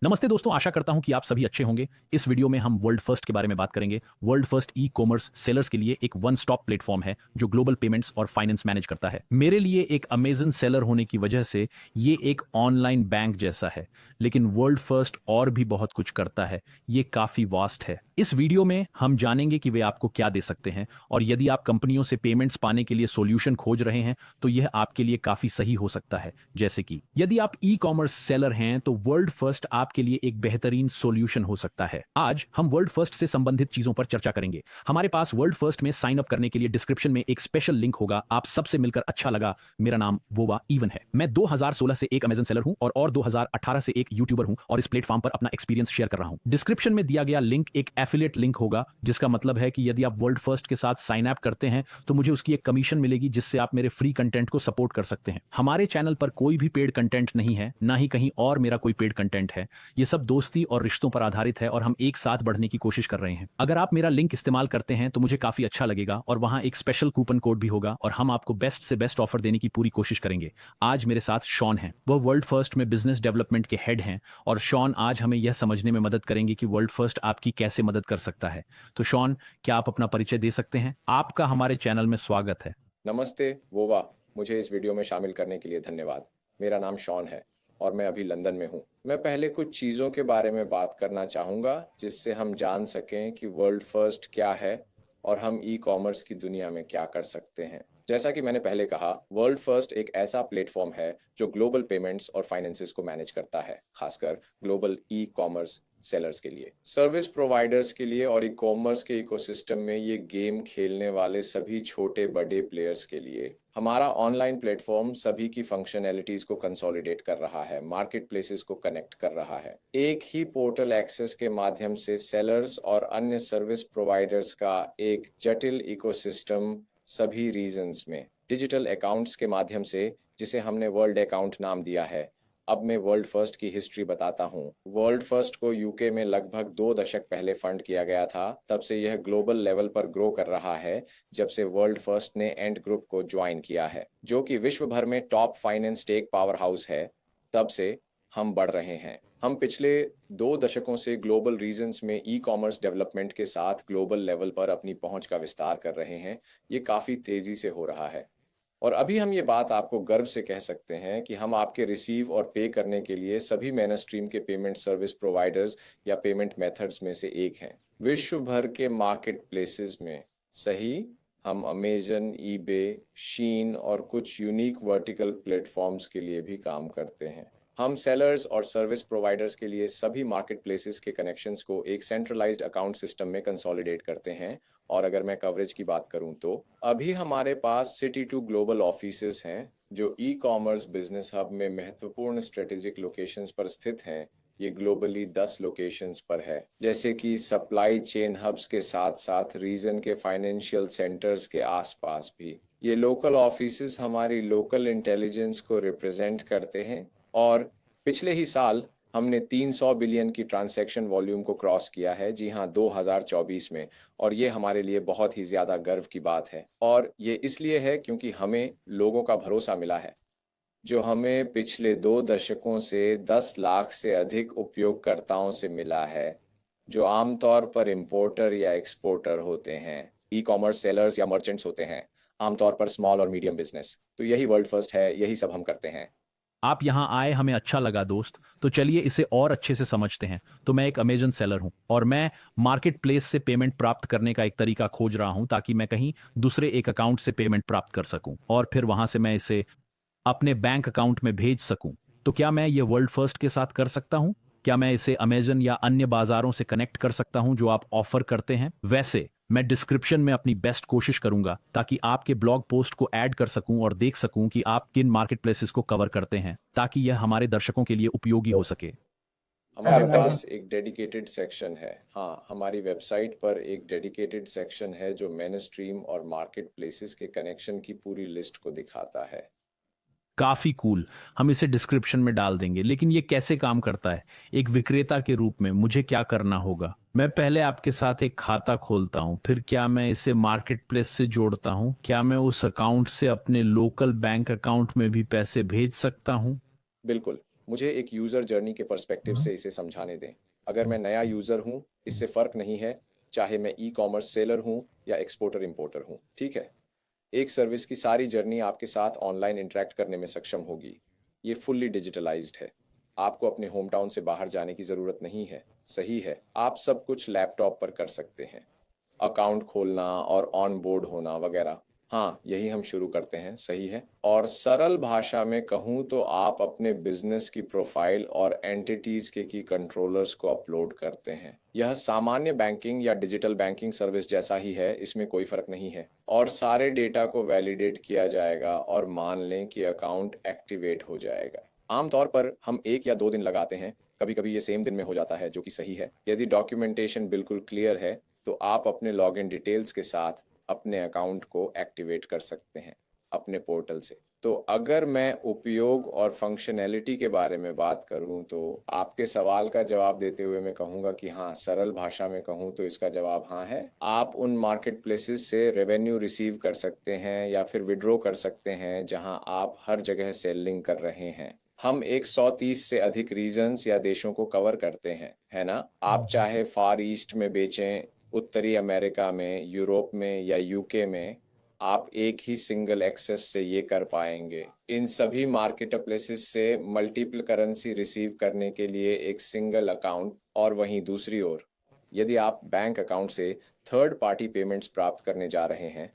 नमस्ते दोस्तों, आशा करता हूं कि आप सभी अच्छे होंगे। इस वीडियो में हम वर्ल्ड फर्स्ट के बारे में बात करेंगे। World first e commerce sellers के लिए एक वन स्टॉप प्लेटफॉर्म है जो ग्लोबल पेमेंट्स और फाइनेंस मैनेज करता है। मेरे लिए एक अमेजन सेलर होने की वजह से ये एक ऑनलाइन बैंक जैसा है, लेकिन वर्ल्ड फर्स्ट और भी बहुत कुछ करता है। ये काफी वास्ट है। इस वीडियो में हम जानेंगे कि वे आपको क्या दे सकते हैं, और यदि आप कंपनियों से पेमेंट्स पाने के लिए सॉल्यूशन खोज रहे हैं तो यह आपके लिए काफी सही हो सकता है। जैसे कि यदि आप ई कॉमर्स सेलर हैं तो वर्ल्ड फर्स्ट आपके लिए एक बेहतरीन सॉल्यूशन हो सकता है। आज हम वर्ल्ड फर्स्ट से संबंधित चीजों पर चर्चा करेंगे। हमारे पास वर्ल्ड फर्स्ट में साइन अप करने के लिए डिस्क्रिप्शन में एक स्पेशल लिंक होगा। आप सबसे मिलकर अच्छा लगा। मेरा नाम वोवा इवन है। मैं 2016 से एक अमेजन सेलर हूं और 2018 से एक यूट्यूबर हूं और इस प्लेटफॉर्म पर अपना एक्सपीरियंस शेयर कर रहा हूं। डिस्क्रिप्शन में दिया गया लिंक एक एफिलिएट लिंक होगा, जिसका मतलब है कि यदि आप वर्ल्ड फर्स्ट के साथ साइन अप करते हैं तो मुझे उसकी एक कमीशन मिलेगी, जिससे आप मेरे फ्री कंटेंट को सपोर्ट कर सकते हैं। हमारे चैनल पर कोई भी पेड कंटेंट नहीं है, ना ही कहीं और मेरा कोई पेड कंटेंट है। ये सब दोस्ती और रिश्तों पर आधारित है और हम एक साथ बढ़ने की कोशिश कर रहे हैं। अगर आप मेरा लिंक इस्तेमाल करते हैं तो मुझे काफी अच्छा लगेगा, और वहां एक स्पेशल कूपन कोड भी होगा और हम आपको बेस्ट से बेस्ट ऑफर देने की पूरी कोशिश करेंगे। आज मेरे साथ शॉन है। वह वर्ल्ड फर्स्ट में बिजनेस डेवलपमेंट के हेड हैं, और शॉन आज हमें यह समझने में मदद करेंगे कि वर्ल्ड फर्स्ट आपकी कैसे मदद कर सकता है। तो शॉन, क्या आप अपना परिचय दे सकते हैं? आपका हमारे चैनल में स्वागत है। नमस्ते वोवा। मुझे इस वीडियो में शामिल करने के लिए धन्यवाद। मेरा नाम शॉन है और मैं अभी लंदन में हूँ। मैं पहले कुछ चीज़ों के बारे में बात करना चाहूँगा जिससे हम जान सकें कि वर्ल्ड फर्स्ट क्या है और हम ई कॉमर्स की दुनिया में क्या कर सकते हैं। जैसा कि मैंने पहले कहा, वर्ल्ड फर्स्ट एक ऐसा प्लेटफॉर्म है जो ग्लोबल पेमेंट्स और फाइनेंसेस को मैनेज करता है, खासकर ग्लोबल ई कॉमर्स सेलर्स के लिए, सर्विस प्रोवाइडर्स के लिए और ई कॉमर्स के इकोसिस्टम में ये गेम खेलने वाले सभी छोटे बड़े प्लेयर्स के लिए। हमारा ऑनलाइन प्लेटफॉर्म सभी की फंक्शनैलिटीज को कंसोलिडेट कर रहा है, मार्केट प्लेसेस को कनेक्ट कर रहा है। एक ही पोर्टल एक्सेस के माध्यम से सेलर्स और अन्य सर्विस प्रोवाइडर्स का एक जटिल इकोसिस्टम सभी रीजन्स में डिजिटल अकाउंट्स के माध्यम से, जिसे हमने वर्ल्ड अकाउंट नाम दिया है। अब मैं वर्ल्ड फर्स्ट की हिस्ट्री बताता हूँ। वर्ल्ड फर्स्ट को यूके में लगभग 2 दशक पहले फंड किया गया था। तब से यह ग्लोबल लेवल पर ग्रो कर रहा है, जब से वर्ल्ड फर्स्ट ने एंड ग्रुप को ज्वाइन किया है, जो कि विश्व भर में top finance take power house है। तब से हम बढ़ रहे हैं। हम पिछले 2 दशकों से ग्लोबल रीजन्स में ई कॉमर्स डेवलपमेंट के साथ ग्लोबल लेवल पर अपनी पहुंच का विस्तार कर रहे हैं। ये काफ़ी तेज़ी से हो रहा है, और अभी हम ये बात आपको गर्व से कह सकते हैं कि हम आपके रिसीव और पे करने के लिए सभी मेन स्ट्रीम के पेमेंट सर्विस प्रोवाइडर्स या पेमेंट मेथड्स में से एक हैं। विश्व भर के मार्केट प्लेसेस में सही, हम अमेजन, ईबे, शीन और कुछ यूनिक वर्टिकल प्लेटफॉर्म्स के लिए भी काम करते हैं। हम सेलर्स और सर्विस प्रोवाइडर्स के लिए सभी मार्केट प्लेसेस के कनेक्शंस को एक सेंट्रलाइज्ड अकाउंट सिस्टम में कंसोलिडेट करते हैं। और अगर मैं कवरेज की बात करूं तो अभी हमारे पास सिटी टू ग्लोबल ऑफिसेस हैं जो ई कॉमर्स बिजनेस हब में महत्वपूर्ण स्ट्रेटेजिक लोकेशंस पर स्थित हैं। ये ग्लोबली 10 लोकेशंस पर है, जैसे कि सप्लाई चेन हब्स के साथ साथ रीजन के फाइनेंशियल सेंटर्स के आसपास भी। ये लोकल ऑफिसेस हमारी लोकल इंटेलिजेंस को रिप्रेजेंट करते हैं, और पिछले ही साल हमने 300 बिलियन की ट्रांजैक्शन वॉल्यूम को क्रॉस किया है। जी हाँ, 2024 में। और ये हमारे लिए बहुत ही ज़्यादा गर्व की बात है, और ये इसलिए है क्योंकि हमें लोगों का भरोसा मिला है, जो हमें पिछले 2 दशकों से 10 लाख से अधिक उपयोगकर्ताओं से मिला है, जो आमतौर पर इंपोर्टर या एक्सपोर्टर होते हैं, ई कॉमर्स सेलर्स या मर्चेंट्स होते हैं, आमतौर पर स्मॉल और मीडियम बिजनेस। तो यही वर्ल्ड फर्स्ट है, यही सब हम करते हैं। आप यहाँ आए, हमें अच्छा लगा दोस्त। तो चलिए इसे और अच्छे से समझते हैं। तो मैं एक अमेजन सेलर हूँ और मैं मार्केट प्लेस से पेमेंट प्राप्त करने का एक तरीका खोज रहा हूँ, ताकि मैं कहीं दूसरे एक अकाउंट से पेमेंट प्राप्त कर सकूं और फिर वहां से मैं इसे अपने बैंक अकाउंट में भेज सकूं। तो क्या मैं ये वर्ल्ड फर्स्ट के साथ कर सकता हूं? क्या मैं इसे अमेजन या अन्य बाजारों से कनेक्ट कर सकता हूं जो आप ऑफर करते हैं? वैसे मैं डिस्क्रिप्शन में अपनी बेस्ट कोशिश करूंगा ताकि आपके ब्लॉग पोस्ट को ऐड कर सकूं और देख सकूं कि आप किन मार्केट प्लेसेस को कवर करते हैं, ताकि यह हमारे दर्शकों के लिए उपयोगी हो सके। हमारे पास एक डेडिकेटेड सेक्शन है। हाँ, हमारी वेबसाइट पर एक डेडिकेटेड सेक्शन है जो मेन स्ट्रीम और मार्केट प्लेसेस के कनेक्शन की पूरी लिस्ट को दिखाता है। काफी कूल। हम इसे डिस्क्रिप्शन में डाल देंगे, लेकिन ये कैसे काम करता है? एक विक्रेता के रूप में मुझे क्या करना होगा? मैं पहले आपके साथ एक खाता खोलता हूँ, फिर क्या मैं इसे मार्केट प्लेस से जोड़ता हूँ? क्या मैं उस अकाउंट से अपने लोकल बैंक अकाउंट में भी पैसे भेज सकता हूँ? बिल्कुल। मुझे एक यूज़र जर्नी के पर्सपेक्टिव से इसे समझाने दें। अगर मैं नया यूज़र हूँ, इससे फ़र्क नहीं है, चाहे मैं ई-कॉमर्स सेलर हूँ या एक्सपोर्टर इंपोर्टर हूँ, ठीक है? एक सर्विस की सारी जर्नी आपके साथ ऑनलाइन इंटरेक्ट करने में सक्षम होगी। ये फुल्ली डिजिटलाइज्ड है। आपको अपने होम टाउन से बाहर जाने की ज़रूरत नहीं है। सही है, आप सब कुछ लैपटॉप पर कर सकते हैं। अकाउंट खोलना और ऑन बोर्ड होना वगैरह। हाँ, यही हम शुरू करते हैं, सही है। और सरल भाषा में कहूँ तो आप अपने बिजनेस की प्रोफाइल और एंटिटीज के की कंट्रोलर्स को अपलोड करते हैं। यह सामान्य बैंकिंग या डिजिटल बैंकिंग सर्विस जैसा ही है, इसमें कोई फर्क नहीं है। और सारे डेटा को वैलिडेट किया जाएगा और मान लें कि अकाउंट एक्टिवेट हो जाएगा। आमतौर पर हम 1 या 2 दिन लगाते हैं, कभी कभी ये सेम दिन में हो जाता है, जो कि सही है। यदि डॉक्यूमेंटेशन बिल्कुल क्लियर है तो आप अपने लॉगिन डिटेल्स के साथ अपने अकाउंट को एक्टिवेट कर सकते हैं अपने पोर्टल से। तो अगर मैं उपयोग और फंक्शनैलिटी के बारे में बात करूं तो आपके सवाल का जवाब देते हुए मैं कहूंगा कि हाँ, सरल भाषा में कहूं तो इसका जवाब हाँ है। आप उन मार्केट प्लेसेस से रेवेन्यू रिसीव कर सकते हैं या फिर विड्रॉ कर सकते हैं जहां आप हर जगह सेलिंग कर रहे हैं। हम 130 से अधिक रीजन्स या देशों को कवर करते हैं, है ना? आप चाहे फार ईस्ट में बेचें, उत्तरी अमेरिका में, यूरोप में या यूके में, आप एक ही सिंगल एक्सेस से ये कर पाएंगे। इन सभी मार्केट प्लेसेस से मल्टीपल करेंसी रिसीव करने के लिए एक सिंगल अकाउंट, और वहीं दूसरी ओर यदि आप बैंक अकाउंट से थर्ड पार्टी पेमेंट्स प्राप्त करने जा रहे हैं,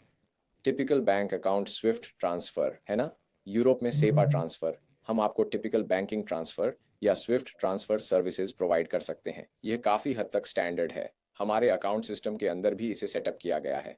typical bank account Swift transfer, है ना? यूरोप में सेपा ट्रांसफ़र, हम आपको टिपिकल बैंकिंग ट्रांसफ़र या स्विफ्ट ट्रांसफ़र सर्विसेज प्रोवाइड कर सकते हैं। यह काफ़ी हद तक स्टैंडर्ड है। हमारे अकाउंट सिस्टम के अंदर भी इसे सेटअप किया गया है।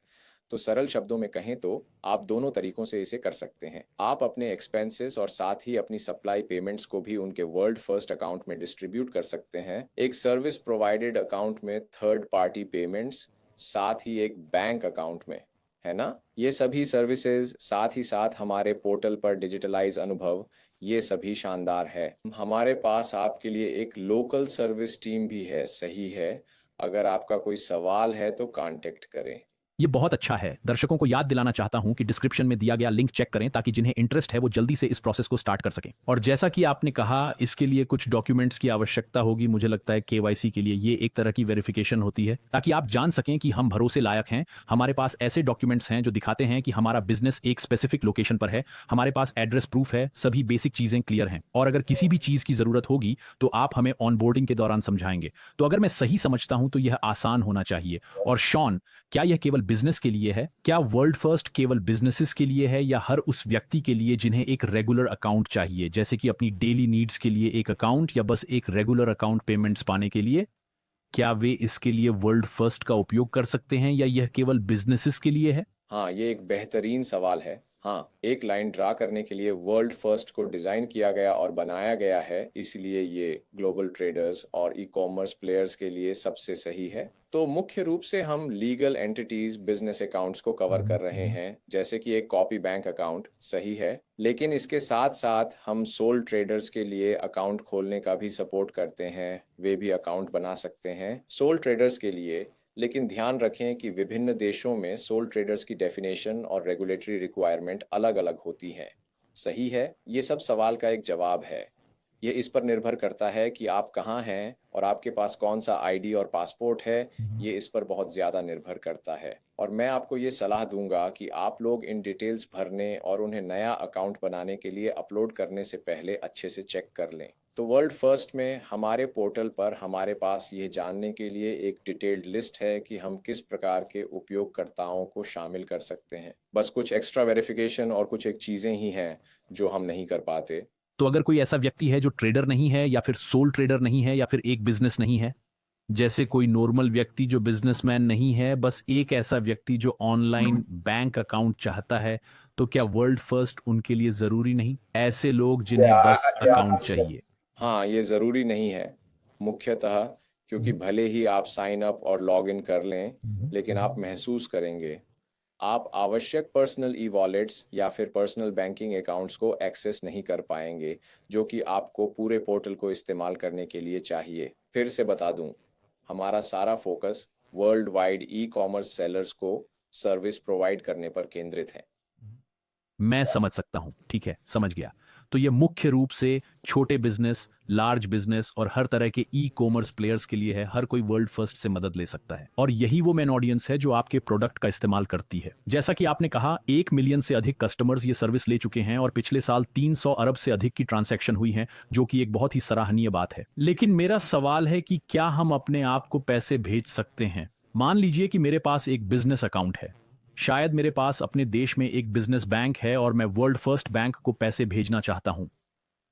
तो सरल शब्दों में कहें तो आप दोनों तरीकों से इसे कर सकते हैं। आप अपने एक्सपेंसेस और साथ ही अपनी सप्लाई पेमेंट्स को भी उनके वर्ल्ड फर्स्ट अकाउंट में डिस्ट्रीब्यूट कर सकते हैं। एक सर्विस प्रोवाइडेड अकाउंट में थर्ड पार्टी पेमेंट्स, साथ ही एक बैंक अकाउंट में, है ना? ये सभी सर्विसेज, साथ ही साथ हमारे पोर्टल पर डिजिटलाइज अनुभव, ये सभी शानदार है। हमारे पास आपके लिए एक लोकल सर्विस टीम भी है, सही है। अगर आपका कोई सवाल है तो कांटेक्ट करें। ये बहुत अच्छा है। दर्शकों को याद दिलाना चाहता हूं कि डिस्क्रिप्शन में दिया गया लिंक चेक करें ताकि जिन्हें इंटरेस्ट है वो जल्दी से इस प्रोसेस को स्टार्ट कर सकें। और जैसा कि आपने कहा, इसके लिए कुछ डॉक्यूमेंट्स की आवश्यकता होगी। मुझे लगता है केवाईसी के लिए ये एक तरह की वेरिफिकेशन होती है ताकि आप जान सकें कि हम भरोसे लायक हैं। हमारे पास ऐसे डॉक्यूमेंट्स हैं जो दिखाते हैं कि हमारा बिजनेस एक स्पेसिफिक लोकेशन पर है, हमारे पास एड्रेस प्रूफ है, सभी बेसिक चीजें क्लियर हैं। और अगर किसी भी चीज की जरूरत होगी तो आप हमें ऑनबोर्डिंग के दौरान समझाएंगे। तो अगर मैं सही समझता हूं तो यह आसान होना चाहिए। और शॉन, क्या यह केवल बिजनेस के लिए है? क्या वर्ल्ड फर्स्ट केवल बिजनेसेस के लिए है या हर उस व्यक्ति के लिए जिन्हें एक रेगुलर अकाउंट चाहिए, जैसे कि अपनी डेली नीड्स के लिए एक अकाउंट या बस एक रेगुलर अकाउंट पेमेंट्स पाने के लिए? क्या वे इसके लिए वर्ल्ड फर्स्ट का उपयोग कर सकते हैं या यह केवल बिजनेसेस के लिए है? हाँ, ये एक बेहतरीन सवाल है। हाँ, एक लाइन ड्रा करने के लिए वर्ल्ड फर्स्ट को डिज़ाइन किया गया और बनाया गया है, इसलिए ये ग्लोबल ट्रेडर्स और ई कॉमर्स प्लेयर्स के लिए सबसे सही है। तो मुख्य रूप से हम लीगल एंटिटीज बिजनेस अकाउंट्स को कवर कर रहे हैं, जैसे कि एक कॉपी बैंक अकाउंट, सही है। लेकिन इसके साथ साथ हम सोल ट्रेडर्स के लिए अकाउंट खोलने का भी सपोर्ट करते हैं, वे भी अकाउंट बना सकते हैं सोल ट्रेडर्स के लिए। लेकिन ध्यान रखें कि विभिन्न देशों में सोल ट्रेडर्स की डेफिनेशन और रेगुलेटरी रिक्वायरमेंट अलग-अलग होती हैं। सही है, ये सब सवाल का एक जवाब है। ये इस पर निर्भर करता है कि आप कहाँ हैं और आपके पास कौन सा आईडी और पासपोर्ट है, ये इस पर बहुत ज़्यादा निर्भर करता है। और मैं आपको ये सलाह दूंगा कि आप लोग इन डिटेल्स भरने और उन्हें नया अकाउंट बनाने के लिए अपलोड करने से पहले अच्छे से चेक कर लें। तो वर्ल्ड फर्स्ट में हमारे पोर्टल पर हमारे पास ये जानने के लिए एक डिटेल्ड लिस्ट है कि हम किस प्रकार के उपयोगकर्ताओं को शामिल कर सकते हैं। बस कुछ एक्स्ट्रा वेरिफिकेशन और कुछ एक चीज़ें ही हैं जो हम नहीं कर पाते। तो अगर कोई ऐसा व्यक्ति है जो ट्रेडर नहीं है या फिर सोल ट्रेडर नहीं है या फिर एक बिजनेस नहीं है, जैसे कोई नॉर्मल व्यक्ति जो बिजनेसमैन नहीं है, बस एक ऐसा व्यक्ति जो ऑनलाइन बैंक अकाउंट चाहता है, तो क्या वर्ल्ड फर्स्ट उनके लिए जरूरी नहीं? ऐसे लोग जिन्हें बस अकाउंट चाहिए। हाँ, ये ज़रूरी नहीं है, मुख्यतः क्योंकि भले ही आप साइन अप और लॉग इन कर लें, लेकिन आप महसूस करेंगे आप आवश्यक पर्सनल ई वॉलेट्स या फिर पर्सनल बैंकिंग अकाउंट्स को एक्सेस नहीं कर पाएंगे, जो कि आपको पूरे पोर्टल को इस्तेमाल करने के लिए चाहिए। फिर से बता दूं, हमारा सारा focus world wide e commerce sellers को सर्विस प्रोवाइड करने पर केंद्रित है। मैं समझ सकता हूं, ठीक है, समझ गया। तो ये मुख्य रूप से छोटे बिजनेस, लार्ज बिजनेस और हर तरह के ई कॉमर्स प्लेयर्स के लिए है। हर कोई वर्ल्ड फर्स्ट से मदद ले सकता है और यही वो मेन ऑडियंस है जो आपके प्रोडक्ट का इस्तेमाल करती है। जैसा कि आपने कहा, 1 मिलियन से अधिक कस्टमर्स ये सर्विस ले चुके हैं और पिछले साल 300 अरब से अधिक की ट्रांजैक्शन हुई है, जो कि एक बहुत ही सराहनीय बात है। लेकिन मेरा सवाल है कि क्या हम अपने आप को पैसे भेज सकते हैं? मान लीजिए कि मेरे पास एक बिजनेस अकाउंट है, शायद मेरे पास अपने देश में एक बिजनेस बैंक है और मैं वर्ल्ड फर्स्ट बैंक को पैसे भेजना चाहता हूं,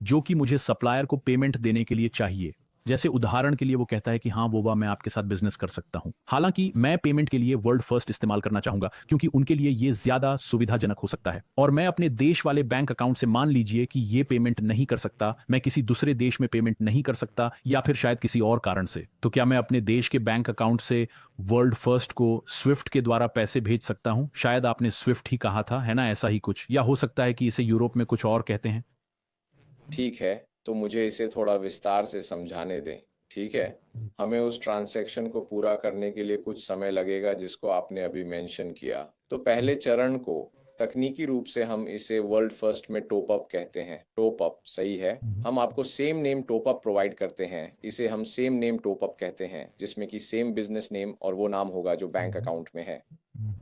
जो कि मुझे सप्लायर को पेमेंट देने के लिए चाहिए। जैसे उदाहरण के लिए वो कहता है कि हाँ वोवा, मैं आपके साथ बिजनेस कर सकता हूं। हालांकि मैं पेमेंट के लिए वर्ल्ड फर्स्ट इस्तेमाल करना चाहूंगा क्योंकि उनके लिए ये ज्यादा सुविधाजनक हो सकता है। और मैं अपने देश वाले बैंक अकाउंट से मान लीजिए कि ये पेमेंट नहीं कर सकता, मैं किसी दूसरे देश में पेमेंट नहीं कर सकता या फिर शायद किसी और कारण से, तो क्या मैं अपने देश के बैंक अकाउंट से वर्ल्ड फर्स्ट को स्विफ्ट के द्वारा पैसे भेज सकता हूं? शायद आपने स्विफ्ट ही कहा था, है ना? ऐसा ही कुछ, या हो सकता है कि इसे यूरोप में कुछ और कहते हैं। ठीक है, तो मुझे इसे थोड़ा विस्तार से समझाने दें। ठीक है, हमें उस ट्रांजैक्शन को पूरा करने के लिए कुछ समय लगेगा जिसको आपने अभी मेंशन किया। तो पहले चरण को तकनीकी रूप से हम इसे वर्ल्ड फर्स्ट में टॉप अप कहते हैं। टॉप अप सही है। हम आपको same name top up provide करते हैं, इसे हम सेम नेम टॉप अप कहते हैं, जिसमें कि सेम बिजनेस नेम और वो नाम होगा जो बैंक अकाउंट में है।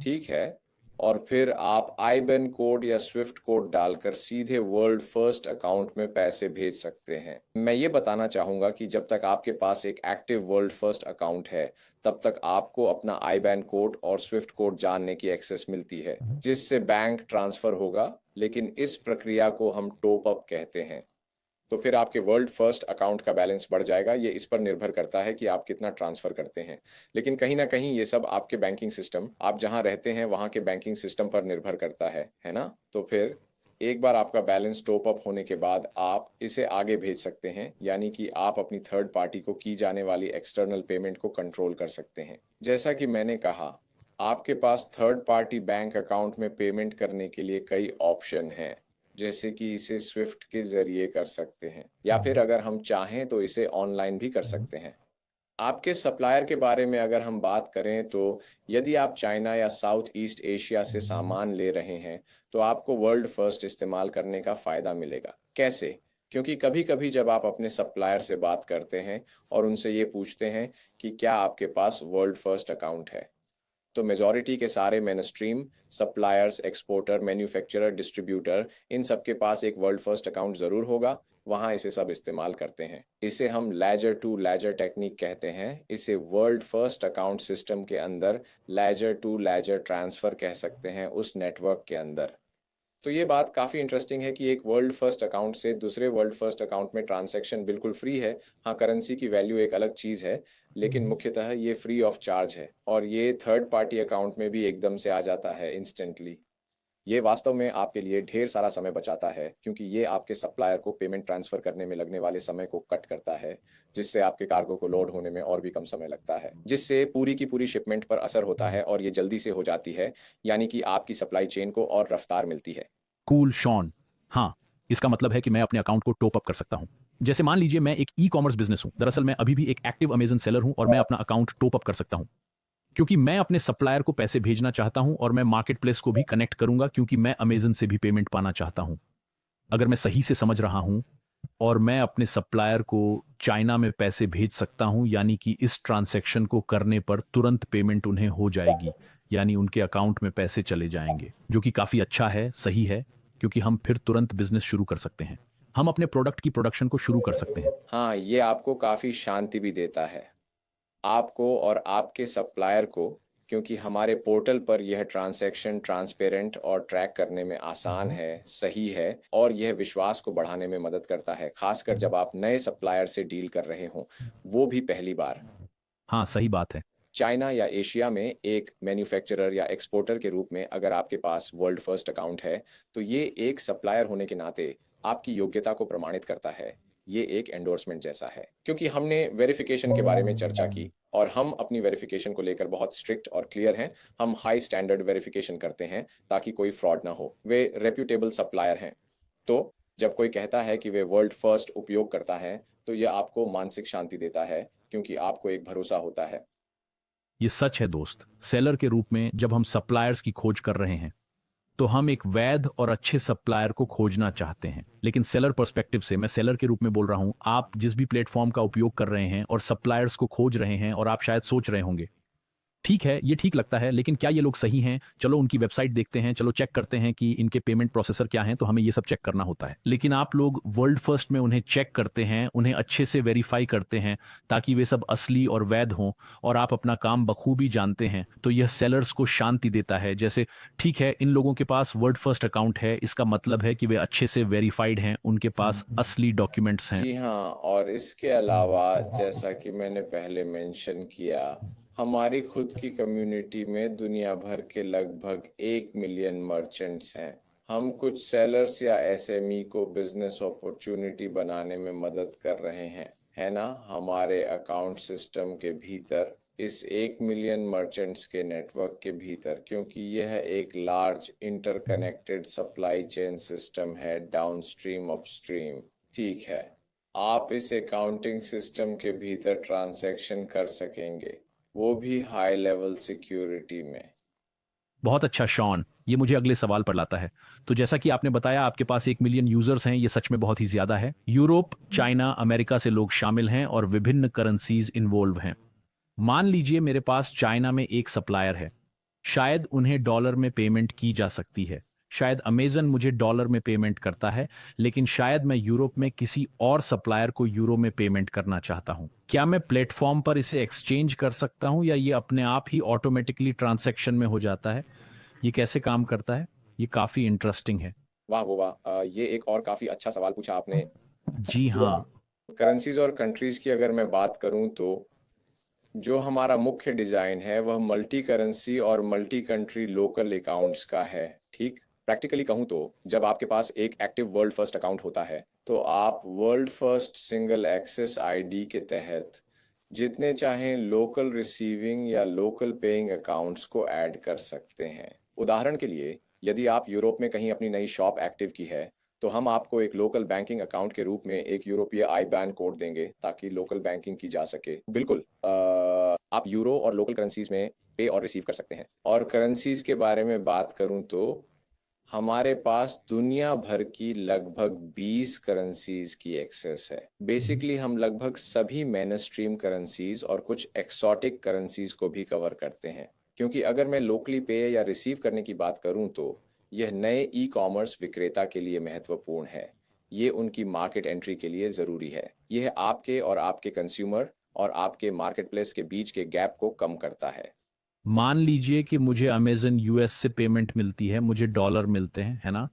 ठीक है, और फिर आप आईबैन कोड या स्विफ्ट कोड डालकर सीधे वर्ल्ड फर्स्ट अकाउंट में पैसे भेज सकते हैं। मैं ये बताना चाहूँगा कि जब तक आपके पास एक एक्टिव वर्ल्ड फर्स्ट अकाउंट है, तब तक आपको अपना आईबैन कोड और स्विफ्ट कोड जानने की एक्सेस मिलती है, जिससे बैंक ट्रांसफ़र होगा। लेकिन इस प्रक्रिया को हम टॉप अप कहते हैं। तो फिर आपके वर्ल्ड फर्स्ट अकाउंट का बैलेंस बढ़ जाएगा। ये इस पर निर्भर करता है कि आप कितना ट्रांसफ़र करते हैं। लेकिन कहीं ना कहीं ये सब आपके बैंकिंग सिस्टम, आप जहां रहते हैं वहां के बैंकिंग सिस्टम पर निर्भर करता है ना? तो फिर एक बार आपका बैलेंस टॉप अप होने के बाद आप इसे आगे भेज सकते हैं, यानी कि आप अपनी थर्ड पार्टी को की जाने वाली एक्सटर्नल पेमेंट को कंट्रोल कर सकते हैं। जैसा कि मैंने कहा, आपके पास थर्ड पार्टी बैंक अकाउंट में पेमेंट करने के लिए कई ऑप्शन हैं। जैसे कि इसे स्विफ्ट के ज़रिए कर सकते हैं, या फिर अगर हम चाहें तो इसे ऑनलाइन भी कर सकते हैं। आपके सप्लायर के बारे में अगर हम बात करें, तो यदि आप चाइना या साउथ ईस्ट एशिया से सामान ले रहे हैं, तो आपको वर्ल्ड फर्स्ट इस्तेमाल करने का फ़ायदा मिलेगा। कैसे? क्योंकि कभी-कभी जब आप अपने सप्लायर से बात करते हैं और उनसे ये पूछते हैं कि क्या आपके पास वर्ल्ड फर्स्ट अकाउंट है, तो मेजॉरिटी के सारे mainstream suppliers, exporter, manufacturer, distributor, इन सब के पास एक वर्ल्ड फर्स्ट अकाउंट ज़रूर होगा। वहाँ इसे सब इस्तेमाल करते हैं। इसे हम लेजर टू लेजर टेक्निक कहते हैं। इसे वर्ल्ड फर्स्ट अकाउंट सिस्टम के अंदर लेजर टू लेजर ट्रांसफ़र कह सकते हैं, उस नेटवर्क के अंदर। तो ये बात काफ़ी इंटरेस्टिंग है कि एक वर्ल्ड फर्स्ट अकाउंट से दूसरे वर्ल्ड फर्स्ट अकाउंट में ट्रांजैक्शन बिल्कुल फ्री है। हाँ, करेंसी की वैल्यू एक अलग चीज़ है, लेकिन मुख्यतः ये फ्री ऑफ चार्ज है और ये थर्ड पार्टी अकाउंट में भी एकदम से आ जाता है इंस्टेंटली। ये वास्तव में आपके लिए ढेर सारा समय बचाता है, क्योंकि ये आपके सप्लायर को पेमेंट ट्रांसफ़र करने में लगने वाले समय को कट करता है, जिससे आपके कार्गो को लोड होने में और भी कम समय लगता है, जिससे पूरी की पूरी शिपमेंट पर असर होता है और ये जल्दी से हो जाती है, यानी कि आपकी सप्लाई चेन को और रफ्तार मिलती है। कूल शॉन। हाँ, इसका मतलब है कि मैं अपने अकाउंट को टॉप अप कर सकता हूं। जैसे मान लीजिए मैं एक ई कॉमर्स बिजनेस हूं, दरअसल मैं अभी भी एक एक्टिव अमेजन सेलर हूं और मैं अपना अकाउंट टॉप अप कर सकता हूं क्योंकि मैं अपने सप्लायर को पैसे भेजना चाहता हूं और मैं मार्केट प्लेस को भी कनेक्ट करूंगा क्योंकि मैं अमेजन से भी पेमेंट पाना चाहता हूं। अगर मैं सही से समझ रहा हूं, और मैं अपने सप्लायर को चाइना में पैसे भेज सकता हूं, यानी कि इस ट्रांजैक्शन को करने पर तुरंत पेमेंट उन्हें हो जाएगी, यानी उनके अकाउंट में पैसे चले जाएंगे, जो कि काफ़ी अच्छा है, सही है, क्योंकि हम फिर तुरंत बिजनेस शुरू कर सकते हैं। हम अपने प्रोडक्ट की प्रोडक्शन को शुरू कर सकते हैं। हाँ, ये आपको काफ़ी शांति भी देता है, आपको और आपके सप्लायर को, क्योंकि हमारे पोर्टल पर यह ट्रांजैक्शन ट्रांसपेरेंट और ट्रैक करने में आसान है, सही है, और यह विश्वास को बढ़ाने में मदद करता है, खासकर जब आप नए सप्लायर से डील कर रहे हों, वो भी पहली बार। हाँ, सही बात है। चाइना या एशिया में एक मैन्युफैक्चरर या एक्सपोर्टर के रूप में अगर आपके पास वर्ल्ड फर्स्ट अकाउंट है, तो ये एक सप्लायर होने के नाते आपकी योग्यता को प्रमाणित करता है। ये एक एंडोर्समेंट जैसा है, क्योंकि हमने वेरिफिकेशन के बारे में चर्चा की और हम अपनी वेरिफिकेशन को लेकर बहुत स्ट्रिक्ट और क्लियर हैं। हम हाई स्टैंडर्ड वेरिफिकेशन करते हैं ताकि कोई फ्रॉड ना हो। वे रेप्यूटेबल सप्लायर हैं। तो जब कोई कहता है कि वे वर्ल्ड फर्स्ट उपयोग करता है, तो यह आपको मानसिक शांति देता है, क्योंकि आपको एक भरोसा होता है। ये सच है दोस्त। सेलर के रूप में जब हम सप्लायर्स की खोज कर रहे हैं, तो हम एक वैध और अच्छे सप्लायर को खोजना चाहते हैं। लेकिन सेलर पर्सपेक्टिव से, मैं सेलर के रूप में बोल रहा हूं, आप जिस भी प्लेटफॉर्म का उपयोग कर रहे हैं और सप्लायर्स को खोज रहे हैं, और आप शायद सोच रहे होंगे, ठीक है, ये ठीक लगता है, लेकिन क्या ये लोग सही हैं? चलो उनकी वेबसाइट देखते हैं, चलो चेक करते हैं कि इनके पेमेंट प्रोसेसर क्या हैं, तो हमें ये सब चेक करना होता है। लेकिन आप लोग वर्ल्ड फर्स्ट में उन्हें चेक करते हैं, उन्हें अच्छे से वेरीफाई करते हैं, ताकि वे सब असली और वैध हों, और आप अपना काम बखूबी जानते हैं, तो यह सेलर्स को शांति देता है। जैसे, ठीक है, इन लोगों के पास वर्ल्ड फर्स्ट अकाउंट है, इसका मतलब है कि वे अच्छे से वेरीफाइड हैं, उनके पास असली डॉक्यूमेंट्स हैं। जी हाँ, और इसके अलावा जैसा कि मैंने पहले मेंशन किया, हमारी खुद की कम्युनिटी में दुनिया भर के लगभग 1 मिलियन मर्चेंट्स हैं। हम कुछ सेलर्स या एसएमई को बिजनेस अपॉर्चुनिटी बनाने में मदद कर रहे हैं, है ना, हमारे अकाउंट सिस्टम के भीतर, इस 1 मिलियन मर्चेंट्स के नेटवर्क के भीतर, क्योंकि यह एक large interconnected supply chain system है, डाउनस्ट्रीम अपस्ट्रीम। ठीक है, आप इस अकाउंटिंग सिस्टम के भीतर ट्रांजैक्शन कर सकेंगे, वो भी हाई लेवल सिक्योरिटी में। बहुत अच्छा शॉन, ये मुझे अगले सवाल पर लाता है। तो जैसा कि आपने बताया, आपके पास 1 मिलियन यूजर्स हैं, ये सच में बहुत ही ज्यादा है। यूरोप, चाइना, अमेरिका से लोग शामिल हैं और विभिन्न करेंसीज इन्वॉल्व हैं। मान लीजिए मेरे पास चाइना में एक सप्लायर है, शायद उन्हें डॉलर में पेमेंट की जा सकती है, शायद अमेजन मुझे डॉलर में पेमेंट करता है, लेकिन शायद मैं यूरोप में किसी और सप्लायर को यूरो में पेमेंट करना चाहता हूं। क्या मैं प्लेटफॉर्म पर इसे एक्सचेंज कर सकता हूं, या ये अपने आप ही ऑटोमेटिकली ट्रांजैक्शन में हो जाता है? ये कैसे काम करता है? ये काफी इंटरेस्टिंग है। वाह वो वाह, ये एक और काफ़ी अच्छा सवाल पूछा आपने। जी हाँ। करेंसीज और कंट्रीज़ की अगर मैं बात करूं तो जो हमारा मुख्य डिज़ाइन है वह मल्टी करेंसी और मल्टी कंट्री लोकल अकाउंट्स का है। ठीक, प्रैक्टिकली कहूँ तो जब आपके पास एक एक्टिव वर्ल्ड फर्स्ट अकाउंट होता है तो आप world first single access ID के तहत जितने चाहें लोकल रिसीविंग या लोकल पेइंग अकाउंट्स को ऐड कर सकते हैं। उदाहरण के लिए, यदि आप यूरोप में कहीं अपनी नई शॉप एक्टिव की है तो हम आपको एक लोकल बैंकिंग अकाउंट के रूप में एक यूरोपीय आईबैन कोड देंगे ताकि लोकल बैंकिंग की जा सके। बिल्कुल, आप यूरो और लोकल करेंसीज में पे और रिसीव कर सकते हैं। और करेंसीज के बारे में बात करूं तो हमारे पास दुनिया भर की लगभग 20 करेंसीज की एक्सेस है। बेसिकली हम लगभग सभी मेन स्ट्रीम करेंसीज और कुछ एक्सोटिक करेंसीज को भी कवर करते हैं, क्योंकि अगर मैं लोकली पे या रिसीव करने की बात करूं तो यह नए ई कॉमर्स विक्रेता के लिए महत्वपूर्ण है। ये उनकी मार्केट एंट्री के लिए ज़रूरी है। यह आपके और आपके कंज्यूमर और आपके मार्केटप्लेस के बीच के गैप को कम करता है। मान लीजिए कि मुझे अमेजन यूएस से पेमेंट मिलती है, मुझे डॉलर मिलते हैं, है ना?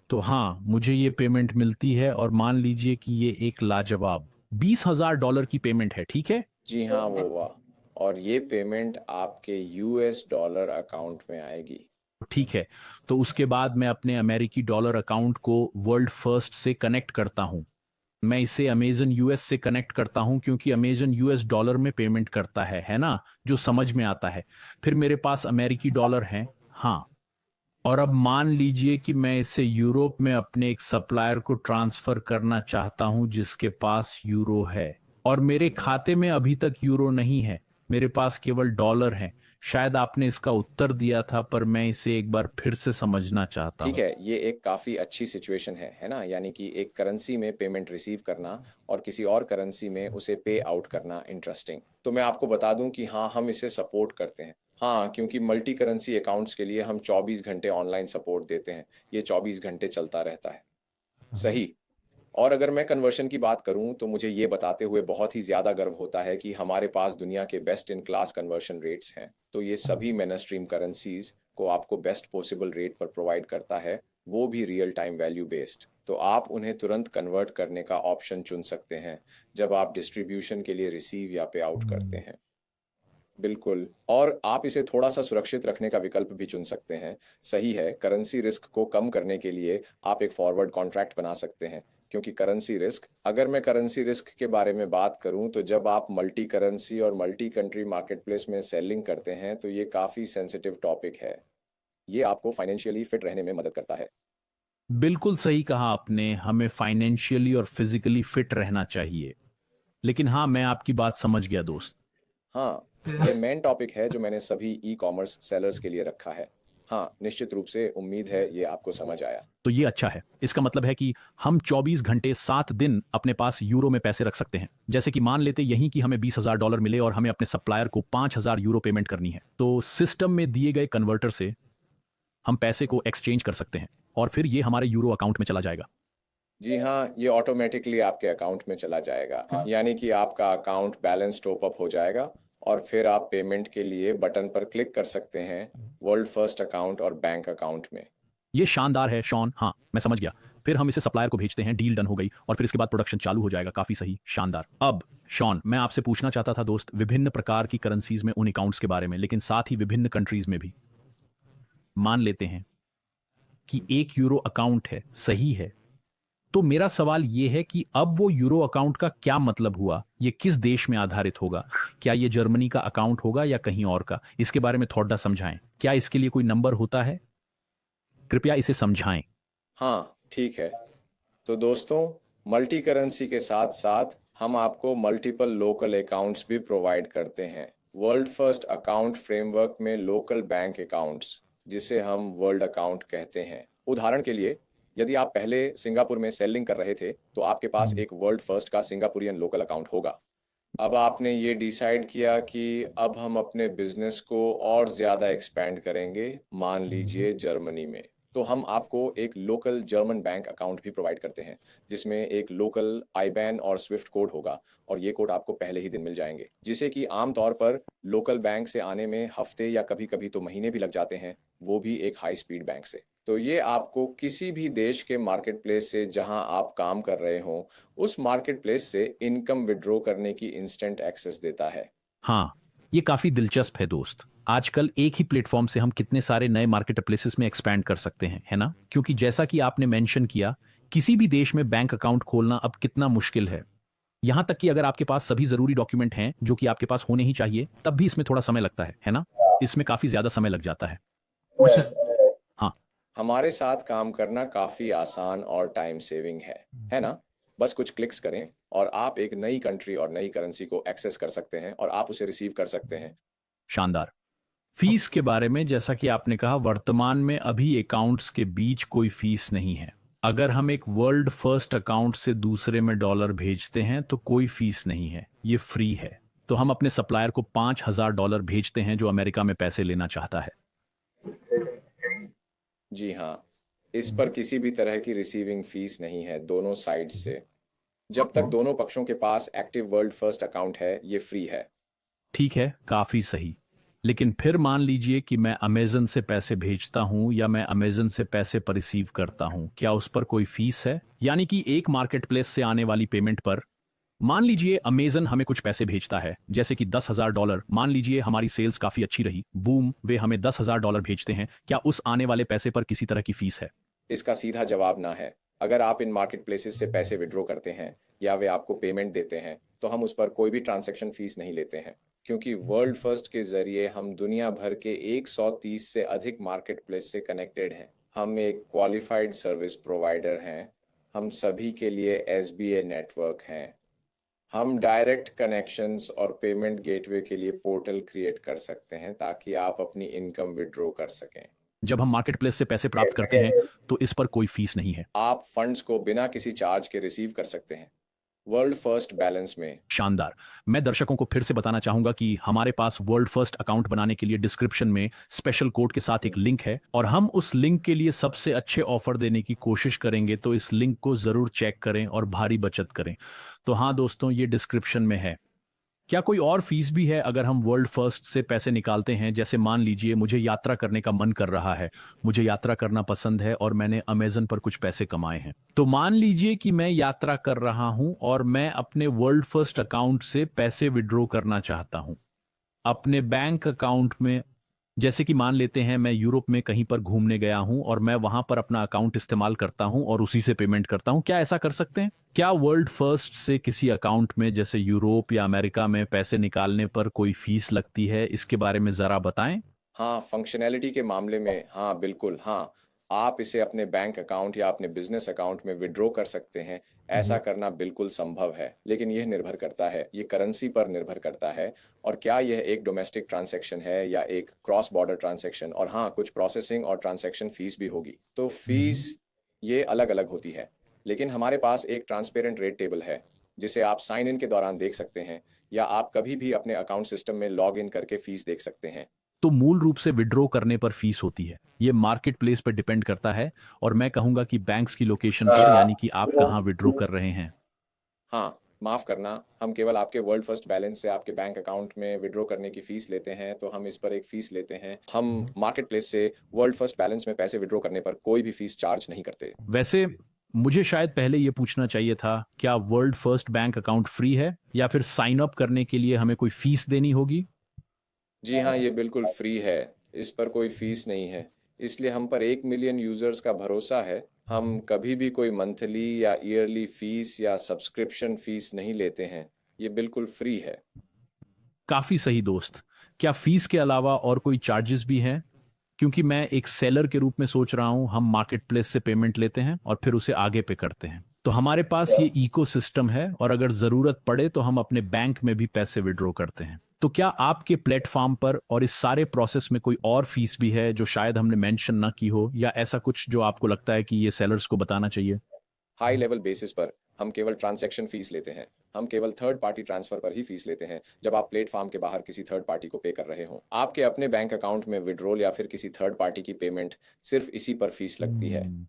तो हाँ, मुझे ये पेमेंट मिलती है, और मान लीजिए कि ये एक लाजवाब $20,000 की पेमेंट है, ठीक है? जी हाँ वो वाह, और ये पेमेंट आपके यूएस डॉलर अकाउंट में आएगी। ठीक है, तो उसके बाद मैं अपने अमेरिकी डॉलर अकाउंट को वर्ल्ड फर्स्ट से कनेक्ट करता हूँ। मैं इसे अमेजन यूएस से कनेक्ट करता हूं, क्योंकि अमेजन यूएस डॉलर में पेमेंट करता है ना? जो समझ में आता है। फिर मेरे पास अमेरिकी डॉलर हैं। हाँ। और अब मान लीजिए कि मैं इसे यूरोप में अपने एक सप्लायर को ट्रांसफर करना चाहता हूं जिसके पास यूरो है, और मेरे खाते में अभी तक यूरो नहीं है, मेरे पास केवल डॉलर है। शायद आपने इसका उत्तर दिया था, पर मैं इसे एक बार फिर से समझना चाहता ठीक हूं। है, ये एक काफ़ी अच्छी सिचुएशन है ना? यानी कि एक करेंसी में पेमेंट रिसीव करना और किसी और करेंसी में उसे पे आउट करना इंटरेस्टिंग। तो मैं आपको बता दूं कि हाँ, हम इसे सपोर्ट करते हैं। हाँ, क्योंकि मल्टी करेंसी अकाउंट्स के लिए हम 24 घंटे ऑनलाइन सपोर्ट देते हैं। ये 24 घंटे चलता रहता है। सही। और अगर मैं कन्वर्शन की बात करूं तो मुझे ये बताते हुए बहुत ही ज़्यादा गर्व होता है कि हमारे पास दुनिया के best in class conversion rates हैं। तो ये सभी मेन स्ट्रीम करेंसीज को आपको बेस्ट पॉसिबल रेट पर प्रोवाइड करता है, वो भी रियल टाइम वैल्यू बेस्ड। तो आप उन्हें तुरंत कन्वर्ट करने का ऑप्शन चुन सकते हैं जब आप डिस्ट्रीब्यूशन के लिए रिसीव या पे आउट करते हैं। बिल्कुल, और आप इसे थोड़ा-सा सुरक्षित रखने का विकल्प भी चुन सकते हैं। सही है, करेंसी रिस्क को कम करने के लिए आप एक फॉरवर्ड कॉन्ट्रैक्ट बना सकते हैं, क्योंकि करेंसी रिस्क, अगर मैं करेंसी रिस्क के बारे में बात करूँ तो जब आप मल्टी करेंसी और मल्टी कंट्री मार्केटप्लेस में सेलिंग करते हैं तो ये काफ़ी सेंसिटिव टॉपिक है। ये आपको फाइनेंशियली फिट रहने में मदद करता है। बिल्कुल सही कहा आपने, हमें फाइनेंशियली और फिजिकली फिट रहना चाहिए। लेकिन हाँ, मैं आपकी बात समझ गया दोस्त। हाँ, ये मेन टॉपिक है जो मैंने सभी ई-कॉमर्स सेलर्स के लिए रखा है। हाँ, निश्चित रूप से उम्मीद है ये आपको समझ आया। तो ये अच्छा है। इसका मतलब है कि हम 24 घंटे 7 दिन अपने पास यूरो में पैसे रख सकते हैं। जैसे कि मान लेते यहीं कि हमें $20,000 मिले और हमें अपने सप्लायर को 5,000 यूरो पेमेंट करनी है। तो सिस्टम में दिए गए कन्वर्टर से हम पैसे को एक्सचेंज कर सकते हैं और फिर ये हमारे यूरो अकाउंट में चला जाएगा। जी हाँ, ये ऑटोमेटिकली आपके अकाउंट में चला जाएगा। यानी कि आपका अकाउंट बैलेंस टॉप अप हो जाएगा और फिर आप पेमेंट के लिए बटन पर क्लिक कर सकते हैं वर्ल्ड फर्स्ट अकाउंट और बैंक अकाउंट में। ये शानदार है शॉन। हाँ, मैं समझ गया। फिर हम इसे सप्लायर को भेजते हैं, डील डन हो गई और फिर इसके बाद प्रोडक्शन चालू हो जाएगा। काफी सही, शानदार। अब शॉन, मैं आपसे पूछना चाहता था दोस्त, विभिन्न प्रकार की करेंसीज में उन अकाउंट्स के बारे में, लेकिन साथ ही विभिन्न कंट्रीज में भी। मान लेते हैं कि एक यूरो अकाउंट है, सही है। तो मेरा सवाल ये है कि अब वो यूरो अकाउंट का क्या मतलब हुआ? ये किस देश में आधारित होगा? क्या ये जर्मनी का अकाउंट होगा या कहीं और का? इसके बारे में थोड़ा समझाएं। क्या इसके लिए कोई नंबर होता है? कृपया इसे समझाएं। हाँ, ठीक है। तो दोस्तों, मल्टी करेंसी के साथ साथ हम आपको मल्टीपल लोकल अकाउंट्स भी प्रोवाइड करते हैं। वर्ल्ड फर्स्ट अकाउंट फ्रेमवर्क में लोकल बैंक अकाउंट्स, जिसे हम वर्ल्ड अकाउंट कहते हैं। उदाहरण के लिए, यदि आप पहले सिंगापुर में सेलिंग कर रहे थे, तो आपके पास एक वर्ल्ड फर्स्ट का सिंगापुरियन लोकल अकाउंट होगा। अब आपने ये डिसाइड किया कि अब हम अपने बिजनेस को और ज़्यादा एक्सपैंड करेंगे, मान लीजिए जर्मनी में। तो हम आपको एक लोकल जर्मन बैंक अकाउंट भी प्रोवाइड करते हैं, जिसमें एक लोकल आईबैन और स्विफ्ट कोड होगा और ये कोड आपको पहले ही दिन मिल जाएंगे, जिसे कि आमतौर पर लोकल बैंक से आने में हफ्ते या कभी कभी तो महीने भी लग जाते हैं, वो भी एक हाई स्पीड बैंक से। तो ये आपको किसी भी देश के मार्केट प्लेस से जहां आप काम कर रहे हों, उस मार्केट प्लेस से इनकम विड्रॉ करने की इंस्टेंट एक्सेस देता है। हाँ, ये काफी दिलचस्प है दोस्त। आजकल एक ही प्लेटफॉर्म से हम कितने सारे नए मार्केट प्लेसेस में एक्सपैंड कर सकते हैं, है ना? क्योंकि जैसा कि आपने मेंशन किया, किसी भी देश में बैंक अकाउंट खोलना अब कितना मुश्किल है। यहाँ तक कि अगर आपके पास सभी जरूरी डॉक्यूमेंट हैं, जो कि आपके पास होने ही चाहिए, तब भी इसमें थोड़ा समय लगता है ना? इसमें काफी ज्यादा समय लग जाता है। उस हाँ, हमारे साथ काम करना काफ़ी आसान और टाइम सेविंग है ना? बस कुछ क्लिक्स करें और आप एक नई कंट्री और नई करेंसी को एक्सेस कर सकते हैं और आप उसे रिसीव कर सकते हैं। शानदार। फीस के बारे में जैसा कि आपने कहा, वर्तमान में अभी अकाउंट्स के बीच कोई फीस नहीं है। अगर हम एक वर्ल्ड फर्स्ट अकाउंट से दूसरे में डॉलर भेजते हैं तो कोई फीस नहीं है, ये फ्री है। तो हम अपने सप्लायर को $5,000 भेजते हैं जो अमेरिका में पैसे लेना चाहता है। जी हाँ, इस पर किसी भी तरह की रिसीविंग फीस नहीं है दोनों साइड से। जब तक दोनों पक्षों के पास एक्टिव वर्ल्ड फर्स्ट अकाउंट है, ये फ्री है। ठीक है, काफी सही। लेकिन फिर मान लीजिए कि मैं अमेजन से पैसे भेजता हूं या मैं अमेजन से पैसे पर रिसीव करता हूं, क्या उस पर कोई फीस है? यानी कि एक मार्केट प्लेस से आने वाली पेमेंट पर मान लीजिए अमेजन हमें कुछ पैसे भेजता है, जैसे कि $10,000। मान लीजिए हमारी सेल्स काफी अच्छी रही, बूम, वे हमें $10,000 भेजते हैं। क्या उस आने वाले पैसे पर किसी तरह की फीस है? इसका सीधा जवाब ना है। अगर आप इन मार्केट प्लेसेस से पैसे विड्रॉ करते हैं या वे आपको पेमेंट देते हैं, तो हम उस पर कोई भी ट्रांजैक्शन फीस नहीं लेते हैं, क्योंकि वर्ल्ड फर्स्ट के जरिए हम दुनिया भर के 130 से अधिक मार्केट प्लेस से कनेक्टेड हैं। हम एक क्वालिफाइड सर्विस प्रोवाइडर हैं। हम सभी के लिए एसबीए नेटवर्क हैं। हम डायरेक्ट कनेक्शंस और पेमेंट गेटवे के लिए पोर्टल क्रिएट कर सकते हैं ताकि आप अपनी इनकम विड्रॉ कर सकें। जब हम मार्केट प्लेस से पैसे प्राप्त करते हैं तो इस पर कोई फीस नहीं है। आप फंड्स को बिना किसी चार्ज के रिसीव कर सकते हैं वर्ल्ड फर्स्ट बैलेंस में। शानदार। मैं दर्शकों को फिर से बताना चाहूंगा कि हमारे पास वर्ल्ड फर्स्ट अकाउंट बनाने के लिए डिस्क्रिप्शन में स्पेशल कोड के साथ एक लिंक है और हम उस लिंक के लिए सबसे अच्छे ऑफर देने की कोशिश करेंगे, तो इस लिंक को जरूर चेक करें और भारी बचत करें। तो हाँ दोस्तों, ये डिस्क्रिप्शन में है। क्या कोई और फीस भी है अगर हम वर्ल्ड फर्स्ट से पैसे निकालते हैं? जैसे मान लीजिए मुझे यात्रा करने का मन कर रहा है, मुझे यात्रा करना पसंद है और मैंने अमेजन पर कुछ पैसे कमाए हैं। तो मान लीजिए कि मैं यात्रा कर रहा हूं और मैं अपने वर्ल्ड फर्स्ट अकाउंट से पैसे विड्रॉ करना चाहता हूं अपने बैंक अकाउंट में। जैसे कि मान लेते हैं मैं यूरोप में कहीं पर घूमने गया हूं और मैं वहां पर अपना अकाउंट इस्तेमाल करता हूं और उसी से पेमेंट करता हूं। क्या ऐसा कर सकते हैं? क्या वर्ल्ड फर्स्ट से किसी अकाउंट में जैसे यूरोप या अमेरिका में पैसे निकालने पर कोई फीस लगती है? इसके बारे में जरा बताएं। हाँ, फंक्शनैलिटी के मामले में हाँ, बिल्कुल हाँ। आप इसे अपने बैंक अकाउंट या अपने बिजनेस अकाउंट में विड्रॉ कर सकते हैं। ऐसा करना बिल्कुल संभव है, लेकिन यह निर्भर करता है, ये करेंसी पर निर्भर करता है और क्या यह एक डोमेस्टिक ट्रांजैक्शन है या एक क्रॉस बॉर्डर ट्रांजैक्शन। और हाँ, कुछ प्रोसेसिंग और ट्रांजैक्शन फीस भी होगी। तो फीस ये अलग अलग होती है, लेकिन हमारे पास एक ट्रांसपेरेंट रेट टेबल है जिसे आप साइन इन के दौरान देख सकते हैं, या आप कभी भी अपने अकाउंट सिस्टम में लॉग इन करके फीस देख सकते हैं। तो मूल रूप से विड्रॉ करने पर फीस होती है, ये मार्केट प्लेस पर डिपेंड करता है, और मैं कहूंगा कि बैंक्स की लोकेशन पर, यानी कि आप कहाँ विड्रॉ कर रहे हैं। हाँ, माफ़ करना, हम केवल आपके वर्ल्ड फर्स्ट बैलेंस से आपके बैंक अकाउंट में विड्रॉ करने की फ़ीस लेते हैं, तो हम इस पर एक फ़ीस लेते हैं। हम मार्केट प्लेस से वर्ल्ड फर्स्ट बैलेंस में पैसे विड्रॉ करने पर कोई भी फ़ीस चार्ज नहीं करते। वैसे मुझे शायद पहले ये पूछना चाहिए था, क्या world first bank account free है या फिर साइन अप करने के लिए हमें कोई फीस देनी होगी? जी हाँ, ये बिल्कुल फ्री है, इस पर कोई फ़ीस नहीं है, इसलिए हम पर 1 मिलियन यूज़र्स का भरोसा है। हम कभी भी कोई मंथली या ईयरली फ़ीस या सब्सक्रिप्शन फ़ीस नहीं लेते हैं, ये बिल्कुल फ्री है। काफी सही दोस्त। क्या फीस के अलावा और कोई चार्जेस भी हैं? क्योंकि मैं एक सेलर के रूप में सोच रहा हूं, हम मार्केट प्लेस से पेमेंट लेते हैं और फिर उसे आगे पे करते हैं, तो हमारे पास ये इकोसिस्टम है, और अगर जरूरत पड़े तो हम अपने बैंक में भी पैसे विड्रॉ करते हैं। तो क्या आपके प्लेटफॉर्म पर और इस सारे प्रोसेस में कोई और फीस भी है जो शायद हमने मेंशन ना की हो, या ऐसा कुछ जो आपको लगता है कि ये सेलर्स को बताना चाहिए? हाई लेवल बेसिस पर हम केवल ट्रांजैक्शन फीस लेते हैं। हम केवल थर्ड पार्टी ट्रांसफर पर ही फीस लेते हैं जब आप प्लेटफॉर्म के बाहर किसी थर्ड पार्टी को पे कर रहे हो। आपके अपने बैंक अकाउंट में विड्रॉल या फिर किसी थर्ड पार्टी की पेमेंट, सिर्फ इसी पर फीस लगती है। हम्म।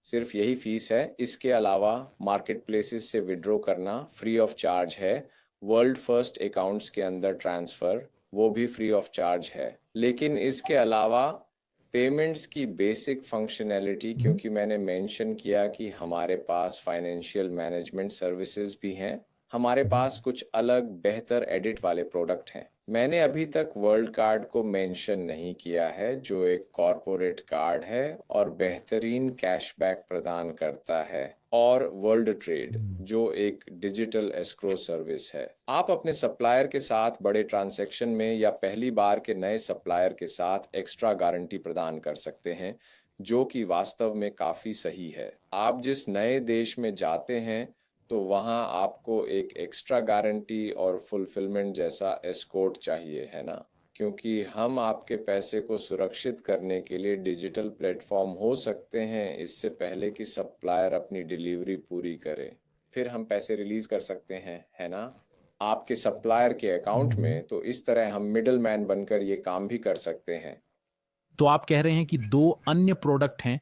सिर्फ यही फीस है। इसके अलावा मार्केट प्लेसेस से विड्रॉ करना फ्री ऑफ चार्ज है। वर्ल्ड फर्स्ट अकाउंट्स के अंदर ट्रांसफ़र, वो भी फ्री ऑफ चार्ज है। लेकिन इसके अलावा पेमेंट्स की बेसिक फंक्शनैलिटी, क्योंकि मैंने मेंशन किया कि हमारे पास फाइनेंशियल मैनेजमेंट सर्विसेज भी हैं, हमारे पास कुछ अलग बेहतर एडिट वाले प्रोडक्ट हैं। मैंने अभी तक वर्ल्ड कार्ड को मेंशन नहीं किया है, जो एक कॉरपोरेट कार्ड है और बेहतरीन कैशबैक प्रदान करता है, और वर्ल्ड ट्रेड, जो एक डिजिटल एस्क्रो सर्विस है। आप अपने सप्लायर के साथ बड़े ट्रांजैक्शन में या पहली बार के नए सप्लायर के साथ एक्स्ट्रा गारंटी प्रदान कर सकते हैं, जो कि वास्तव में काफ़ी सही है। आप जिस नए देश में जाते हैं, तो वहाँ आपको एक एक्स्ट्रा गारंटी और फुलफिलमेंट जैसा एस्कॉर्ट चाहिए, है ना? क्योंकि हम आपके पैसे को सुरक्षित करने के लिए डिजिटल प्लेटफॉर्म हो सकते हैं, इससे पहले कि सप्लायर अपनी डिलीवरी पूरी करे। फिर हम पैसे रिलीज कर सकते हैं, है ना? आपके सप्लायर के अकाउंट में। तो इस तरह हम मिडल मैन बनकर ये काम भी कर सकते हैं। तो आप कह रहे हैं कि दो अन्य प्रोडक्ट हैं,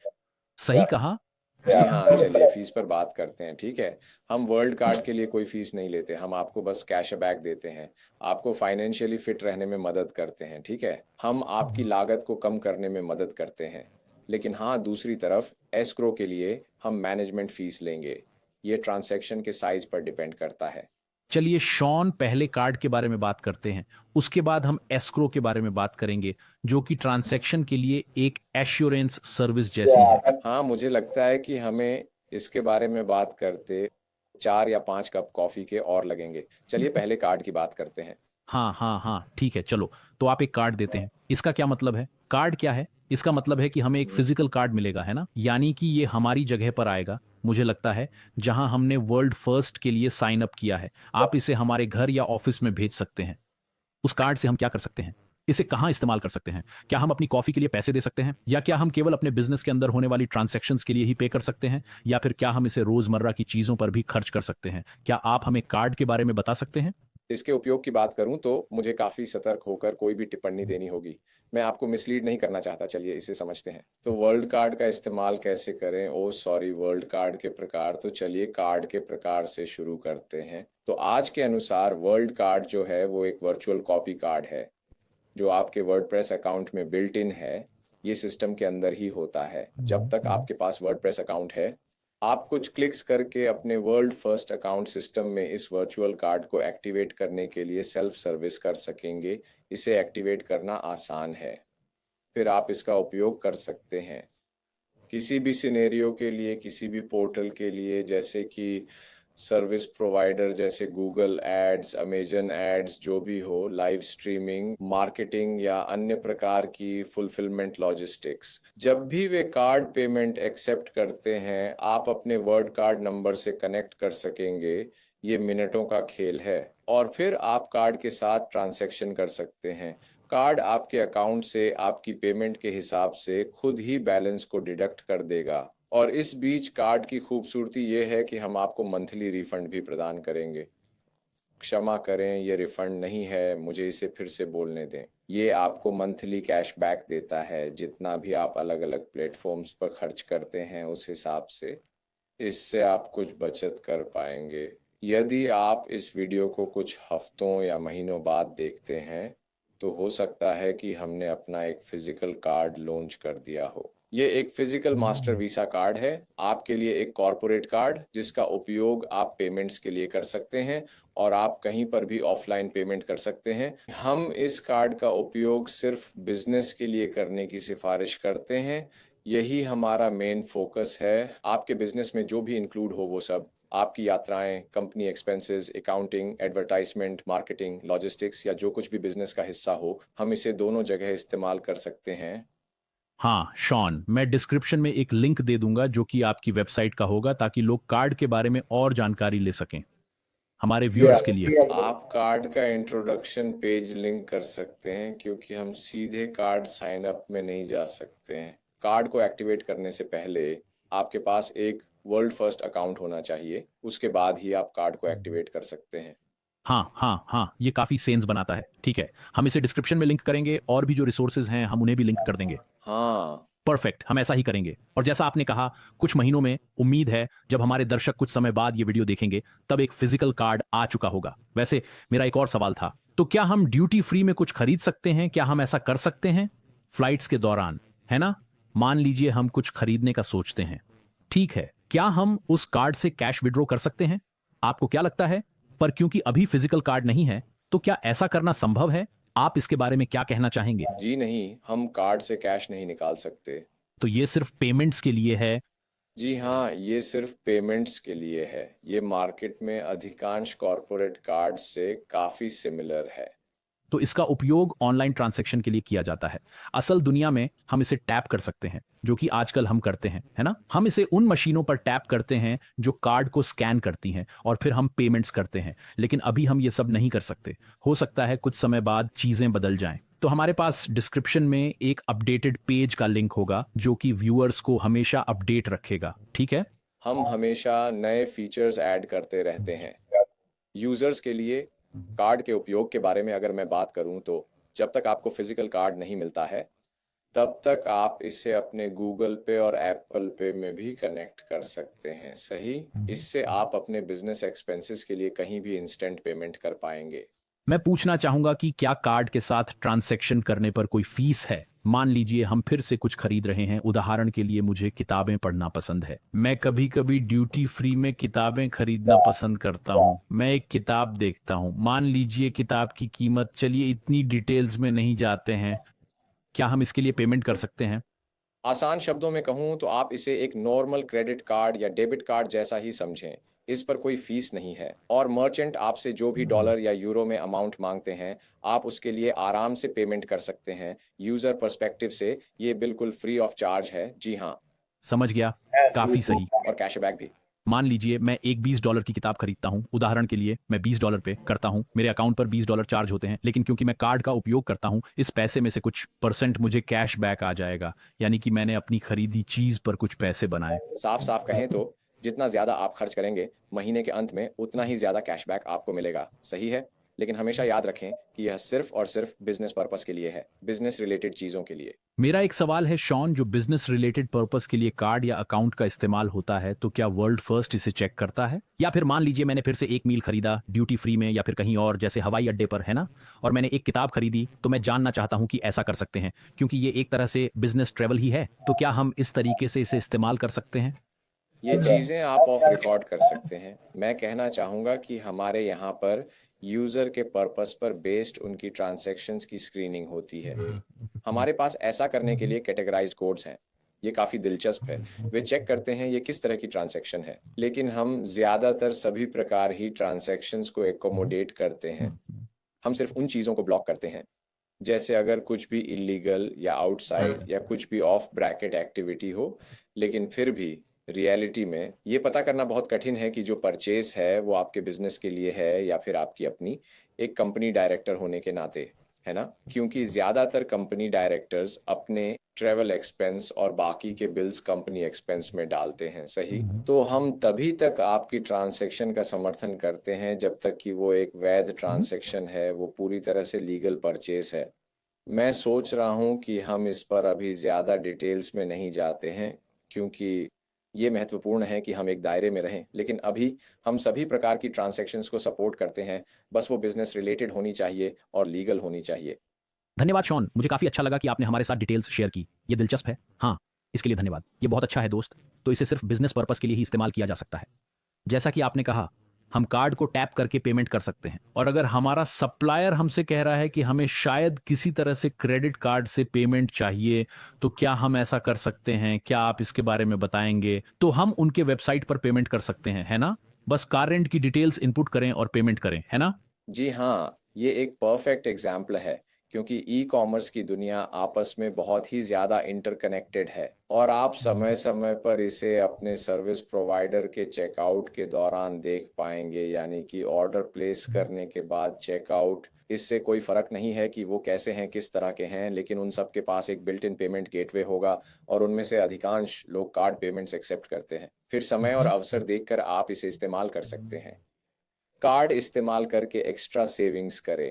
सही कहा? जी हाँ, चलिए फीस पर बात करते हैं, ठीक है? हम वर्ल्ड कार्ड के लिए कोई फीस नहीं लेते, हम आपको बस कैशबैक देते हैं, आपको फाइनेंशियली फिट रहने में मदद करते हैं, ठीक है? हम आपकी लागत को कम करने में मदद करते हैं। लेकिन हाँ, दूसरी तरफ एस्क्रो के लिए हम मैनेजमेंट फीस लेंगे। ये ट्रांजैक्शन के साइज पर डिपेंड करता है। चलिए शॉन, पहले कार्ड के बारे में बात करते हैं, उसके बाद हम एस्क्रो के बारे में बात करेंगे, जो कि ट्रांजैक्शन के लिए एक एश्योरेंस सर्विस जैसी है। हाँ, मुझे लगता है कि हमें इसके बारे में बात करते 4 या 5 कप कॉफ़ी के और लगेंगे। चलिए पहले कार्ड की बात करते हैं। हाँ हाँ हाँ, ठीक है, चलो। तो आप एक कार्ड देते हैं, इसका क्या मतलब है? कार्ड क्या है? इसका मतलब है कि हमें एक फिजिकल कार्ड मिलेगा, है ना? यानी कि ये हमारी जगह पर आएगा, मुझे लगता है, जहां हमने वर्ल्ड फर्स्ट के लिए साइन अप किया है। आप इसे हमारे घर या ऑफिस में भेज सकते हैं। उस कार्ड से हम क्या कर सकते हैं? इसे कहाँ इस्तेमाल कर सकते हैं? क्या हम अपनी कॉफी के लिए पैसे दे सकते हैं, या क्या हम केवल अपने बिजनेस के अंदर होने वाली ट्रांजैक्शंस के लिए ही पे कर सकते हैं, या फिर क्या हम इसे रोजमर्रा की चीजों पर भी खर्च कर सकते हैं? क्या आप हमें कार्ड के बारे में बता सकते हैं? इसके उपयोग की बात करूं तो मुझे काफ़ी सतर्क होकर कोई भी टिप्पणी देनी होगी। मैं आपको मिसलीड नहीं करना चाहता, चलिए इसे समझते हैं। तो वर्ल्ड कार्ड का इस्तेमाल कैसे करें? ओह सॉरी, वर्ल्ड कार्ड के प्रकार। तो चलिए कार्ड के प्रकार से शुरू करते हैं। तो आज के अनुसार वर्ल्ड कार्ड जो है वो एक वर्चुअल कॉपी कार्ड है, जो आपके वर्डप्रेस अकाउंट में बिल्ट इन है। ये सिस्टम के अंदर ही होता है। जब तक आपके पास वर्डप्रेस अकाउंट है, आप कुछ क्लिक्स करके अपने वर्ल्ड फर्स्ट अकाउंट सिस्टम में इस वर्चुअल कार्ड को एक्टिवेट करने के लिए सेल्फ सर्विस कर सकेंगे। इसे एक्टिवेट करना आसान है, फिर आप इसका उपयोग कर सकते हैं किसी भी सिनेरियो के लिए, किसी भी पोर्टल के लिए, जैसे कि सर्विस प्रोवाइडर जैसे गूगल एड्स, अमेजन एड्स, जो भी हो, लाइव स्ट्रीमिंग, मार्केटिंग या अन्य प्रकार की फुलफिलमेंट लॉजिस्टिक्स। जब भी वे कार्ड पेमेंट एक्सेप्ट करते हैं, आप अपने वर्ड कार्ड नंबर से कनेक्ट कर सकेंगे। ये मिनटों का खेल है और फिर आप कार्ड के साथ ट्रांजैक्शन कर सकते हैं। कार्ड आपके अकाउंट से आपकी पेमेंट के हिसाब से खुद ही बैलेंस को डिडक्ट कर देगा। और इस बीच कार्ड की खूबसूरती ये है कि हम आपको मंथली रिफंड भी प्रदान करेंगे। क्षमा करें, ये रिफंड नहीं है, मुझे इसे फिर से बोलने दें। ये आपको मंथली कैशबैक देता है, जितना भी आप अलग अलग प्लेटफॉर्म्स पर खर्च करते हैं उस हिसाब से। इससे आप कुछ बचत कर पाएंगे। यदि आप इस वीडियो को कुछ हफ्तों या महीनों बाद देखते हैं, तो हो सकता है कि हमने अपना एक फिजिकल कार्ड लॉन्च कर दिया हो। ये एक फिजिकल मास्टर वीसा कार्ड है, आपके लिए एक कॉरपोरेट कार्ड जिसका उपयोग आप पेमेंट्स के लिए कर सकते हैं और आप कहीं पर भी ऑफलाइन पेमेंट कर सकते हैं। हम इस कार्ड का उपयोग सिर्फ बिजनेस के लिए करने की सिफारिश करते हैं। यही हमारा मेन फोकस है। आपके बिजनेस में जो भी इंक्लूड हो वो सब, आपकी यात्राएं, company expenses, accounting, advertisement, marketing, logistics या जो कुछ भी बिजनेस का हिस्सा हो, हम इसे दोनों जगह इस्तेमाल कर सकते हैं। हाँ शॉन, मैं डिस्क्रिप्शन में एक लिंक दे दूंगा जो कि आपकी वेबसाइट का होगा ताकि लोग कार्ड के बारे में और जानकारी ले सकें, हमारे व्यूअर्स के लिए। आप कार्ड का इंट्रोडक्शन पेज लिंक कर सकते हैं, क्योंकि हम सीधे कार्ड साइन अप में नहीं जा सकते हैं। कार्ड को एक्टिवेट करने से पहले आपके पास एक वर्ल्ड फर्स्ट अकाउंट होना चाहिए, उसके बाद ही आप कार्ड को एक्टिवेट कर सकते हैं। हाँ हाँ हाँ, ये काफी सेंस बनाता है। ठीक है, हम इसे डिस्क्रिप्शन में लिंक करेंगे और भी जो रिसोर्सेज हैं हम उन्हें भी लिंक कर देंगे। हाँ। परफेक्ट, हम ऐसा ही करेंगे। और जैसा आपने कहा, कुछ महीनों में उम्मीद है जब हमारे दर्शक कुछ समय बाद ये वीडियो देखेंगे तब एक फिजिकल कार्ड आ चुका होगा। वैसे मेरा एक और सवाल था, तो क्या हम ड्यूटी फ्री में कुछ खरीद सकते हैं? क्या हम ऐसा कर सकते हैं फ्लाइट्स के दौरान, है ना? मान लीजिए हम कुछ खरीदने का सोचते हैं, ठीक है, क्या हम उस कार्ड से कैश विड्रॉ कर सकते हैं? आपको क्या लगता है? पर क्योंकि अभी फिजिकल कार्ड नहीं है, तो क्या ऐसा करना संभव है? आप इसके बारे में क्या कहना चाहेंगे? जी नहीं, हम कार्ड से कैश नहीं निकाल सकते। तो ये सिर्फ पेमेंट्स के लिए है? जी हाँ, ये सिर्फ पेमेंट्स के लिए है। ये मार्केट में अधिकांश कॉरपोरेट कार्ड से काफ़ी सिमिलर है। तो इसका उपयोग ऑनलाइन ट्रांजैक्शन के लिए किया जाता है। असल दुनिया में हम इसे टैप कर सकते हैं, जो कि आजकल हम करते हैं, है ना? हम इसे उन मशीनों पर टैप करते हैं जो कार्ड को स्कैन करती हैं और फिर हम पेमेंट्स करते हैं। लेकिन अभी हम ये सब नहीं कर सकते। हो सकता है कुछ समय बाद चीजें बदल जाएं। तो हमारे पास डिस्क्रिप्शन में एक अपडेटेड पेज का लिंक होगा जो कि व्यूअर्स को हमेशा अपडेट रखेगा, ठीक है? हम हमेशा नए फीचर्स ऐड करते रहते हैं। यूज़र्स के लिए कार्ड के उपयोग के बारे में अगर मैं बात करूं, तो जब तक आपको फिजिकल कार्ड नहीं मिलता है, तब तक आप इसे अपने गूगल पे और एप्पल पे में भी कनेक्ट कर सकते हैं। सही। इससे आप अपने बिजनेस एक्सपेंसेस के लिए कहीं भी इंस्टेंट पेमेंट कर पाएंगे। मैं पूछना चाहूंगा कि क्या कार्ड के साथ ट्रांजैक्शन करने पर कोई फीस है? मान लीजिए हम फिर से कुछ खरीद रहे हैं, उदाहरण के लिए मुझे किताबें पढ़ना पसंद है। मैं कभी कभी ड्यूटी फ्री में किताबें खरीदना पसंद करता हूँ। मैं एक किताब देखता हूँ, मान लीजिए किताब की कीमत, चलिए इतनी डिटेल्स में नहीं जाते हैं, क्या हम इसके लिए पेमेंट कर सकते हैं? आसान शब्दों में कहूँ तो आप इसे एक नॉर्मल क्रेडिट कार्ड या डेबिट कार्ड जैसा ही समझें। इस पर कोई फीस नहीं है और मर्चेंट आपसे जो भी डॉलर या यूरो में अमाउंट मांगते हैं, आप उसके लिए आराम से पेमेंट कर सकते हैं। यूज़र पर्सपेक्टिव से ये बिल्कुल फ्री ऑफ चार्ज है। जी हाँ। समझ गया, काफी सही। और कैशबैक भी। मान लीजिए मैं एक $20 की किताब खरीदता हूं, उदाहरण के लिए मैं $20 पे करता हूं, मेरे अकाउंट पर $20 चार्ज होते हैं, लेकिन क्योंकि मैं कार्ड का उपयोग करता हूं, इस पैसे में से कुछ परसेंट मुझे कैश बैक आ जाएगा, यानी कि मैंने अपनी खरीदी चीज पर कुछ पैसे बनाए। साफ साफ कहें तो जितना ज़्यादा आप खर्च करेंगे, महीने के अंत में उतना ही ज़्यादा कैशबैक आपको मिलेगा। सही है। लेकिन हमेशा याद रखें कि यह सिर्फ और सिर्फ बिजनेस पर्पस के लिए है, बिजनेस रिलेटेड चीज़ों के लिए। मेरा एक सवाल है शॉन, जो बिजनेस रिलेटेड पर्पस के लिए कार्ड या अकाउंट का इस्तेमाल होता है, तो क्या वर्ल्ड फर्स्ट इसे चेक करता है? या फिर मान लीजिए मैंने फिर से एक मील खरीदा ड्यूटी फ्री में या फिर कहीं और, जैसे हवाई अड्डे पर, है ना? और मैंने एक किताब खरीदी, तो मैं जानना चाहता हूं कि ऐसा कर सकते हैं क्योंकि ये एक तरह से बिजनेस ट्रेवल ही है, तो क्या हम इस तरीके से इसे इस्तेमाल कर सकते हैं? ये चीज़ें आप ऑफ रिकॉर्ड कर सकते हैं। मैं कहना चाहूँगा कि हमारे यहाँ पर यूज़र के पर्पस पर बेस्ड उनकी ट्रांजैक्शंस की स्क्रीनिंग होती है। हमारे पास ऐसा करने के लिए कैटेगराइज्ड कोड्स हैं। ये काफ़ी दिलचस्प है। वे चेक करते हैं ये किस तरह की ट्रांजैक्शन है, लेकिन हम ज़्यादातर सभी प्रकार ही ट्रांजैक्शंस को एकोमोडेट करते हैं। हम सिर्फ उन चीज़ों को ब्लॉक करते हैं जैसे अगर कुछ भी इलीगल या आउटसाइड या कुछ भी ऑफ ब्रैकेट एक्टिविटी हो। लेकिन फिर भी रियलिटी में ये पता करना बहुत कठिन है कि जो परचेस है वो आपके बिजनेस के लिए है या फिर आपकी अपनी एक कंपनी डायरेक्टर होने के नाते, है ना? क्योंकि ज़्यादातर कंपनी डायरेक्टर्स अपने ट्रैवल एक्सपेंस और बाकी के बिल्स कंपनी एक्सपेंस में डालते हैं, सही? तो हम तभी तक आपकी ट्रांजैक्शन का समर्थन करते हैं जब तक कि वो एक वैध ट्रांजैक्शन है, वो पूरी तरह से लीगल परचेस है। मैं सोच रहा हूँ कि हम इस पर अभी ज़्यादा डिटेल्स में नहीं जाते हैं, क्योंकि ये महत्वपूर्ण है कि हम एक दायरे में रहें। लेकिन अभी हम सभी प्रकार की ट्रांजैक्शंस को सपोर्ट करते हैं, बस वो बिज़नेस रिलेटेड होनी चाहिए और लीगल होनी चाहिए। धन्यवाद शॉन, मुझे काफ़ी अच्छा लगा कि आपने हमारे साथ डिटेल्स शेयर की। ये दिलचस्प है। हाँ, इसके लिए धन्यवाद। ये बहुत अच्छा है दोस्त। तो इसे सिर्फ बिज़नेस पर्पज़ के लिए ही इस्तेमाल किया जा सकता है। जैसा कि आपने कहा, हम कार्ड को टैप करके पेमेंट कर सकते हैं और अगर हमारा सप्लायर हमसे कह रहा है कि हमें शायद किसी तरह से क्रेडिट कार्ड से पेमेंट चाहिए, तो क्या हम ऐसा कर सकते हैं? क्या आप इसके बारे में बताएँगे? तो हम उनके वेबसाइट पर पेमेंट कर सकते हैं, है ना? बस कार रेंट की डिटेल्स इनपुट करें और पेमेंट करें, है ना? जी हाँ, ये एक परफेक्ट एग्जाम्पल है, क्योंकि ई कॉमर्स की दुनिया आपस में बहुत ही ज़्यादा इंटरकनेक्टेड है और आप समय समय पर इसे अपने सर्विस प्रोवाइडर के चेकआउट के दौरान देख पाएंगे, यानी कि ऑर्डर प्लेस करने के बाद चेकआउट। इससे कोई फ़र्क नहीं है कि वो कैसे हैं, किस तरह के हैं, लेकिन उन सब के पास एक बिल्ट इन पेमेंट गेटवे होगा और उनमें से अधिकांश लोग कार्ड पेमेंट्स एक्सेप्ट करते हैं। फिर समय और अवसर देखकर आप इसे इस्तेमाल कर सकते हैं। कार्ड इस्तेमाल करके एक्स्ट्रा सेविंग्स करें।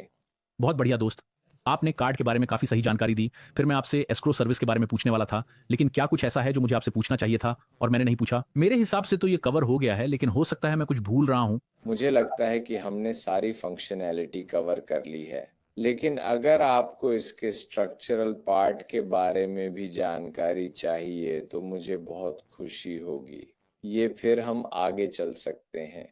बहुत बढ़िया दोस्त। आपने कार्ड के बारे में काफ़ी सही जानकारी दी। फिर मैं आपसे एस्क्रो सर्विस के बारे में पूछने वाला था, लेकिन क्या कुछ ऐसा है जो मुझे आपसे पूछना चाहिए था और मैंने नहीं पूछा? मेरे हिसाब से तो ये कवर हो गया है, लेकिन हो सकता है मैं कुछ भूल रहा हूँ। मुझे लगता है कि हमने सारी फंक्शनैलिटी कवर कर ली है, लेकिन अगर आपको इसके स्ट्रक्चरल पार्ट के बारे में भी जानकारी चाहिए तो मुझे बहुत खुशी होगी। ये फिर हम आगे चल सकते हैं।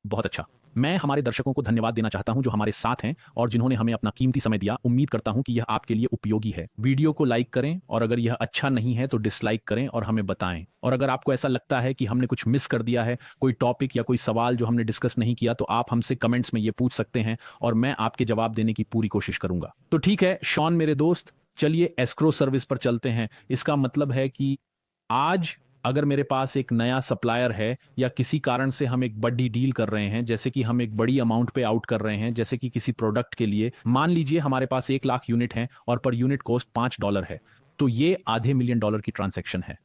बहुत अच्छा। मैं हमारे दर्शकों को धन्यवाद देना चाहता हूं जो हमारे साथ हैं और जिन्होंने हमें अपना कीमती समय दिया। उम्मीद करता हूं कि यह आपके लिए उपयोगी है। वीडियो को लाइक करें और अगर यह अच्छा नहीं है तो डिसलाइक करें और हमें बताएं। और अगर आपको ऐसा लगता है कि हमने कुछ मिस कर दिया है, कोई टॉपिक या कोई सवाल जो हमने डिस्कस नहीं किया, तो आप हमसे कमेंट्स में ये पूछ सकते हैं और मैं आपके जवाब देने की पूरी कोशिश करूंगा। तो ठीक है शॉन मेरे दोस्त, चलिए एस्क्रो सर्विस पर चलते हैं। इसका मतलब है कि आज अगर मेरे पास एक नया सप्लायर है या किसी कारण से हम एक बड़ी डील कर रहे हैं, जैसे कि हम एक बड़ी अमाउंट पे आउट कर रहे हैं, जैसे कि किसी प्रोडक्ट के लिए, मान लीजिए हमारे पास 1 लाख यूनिट है और पर यूनिट कॉस्ट $5 है, तो ये आधे मिलियन डॉलर की ट्रांसैक्शन है।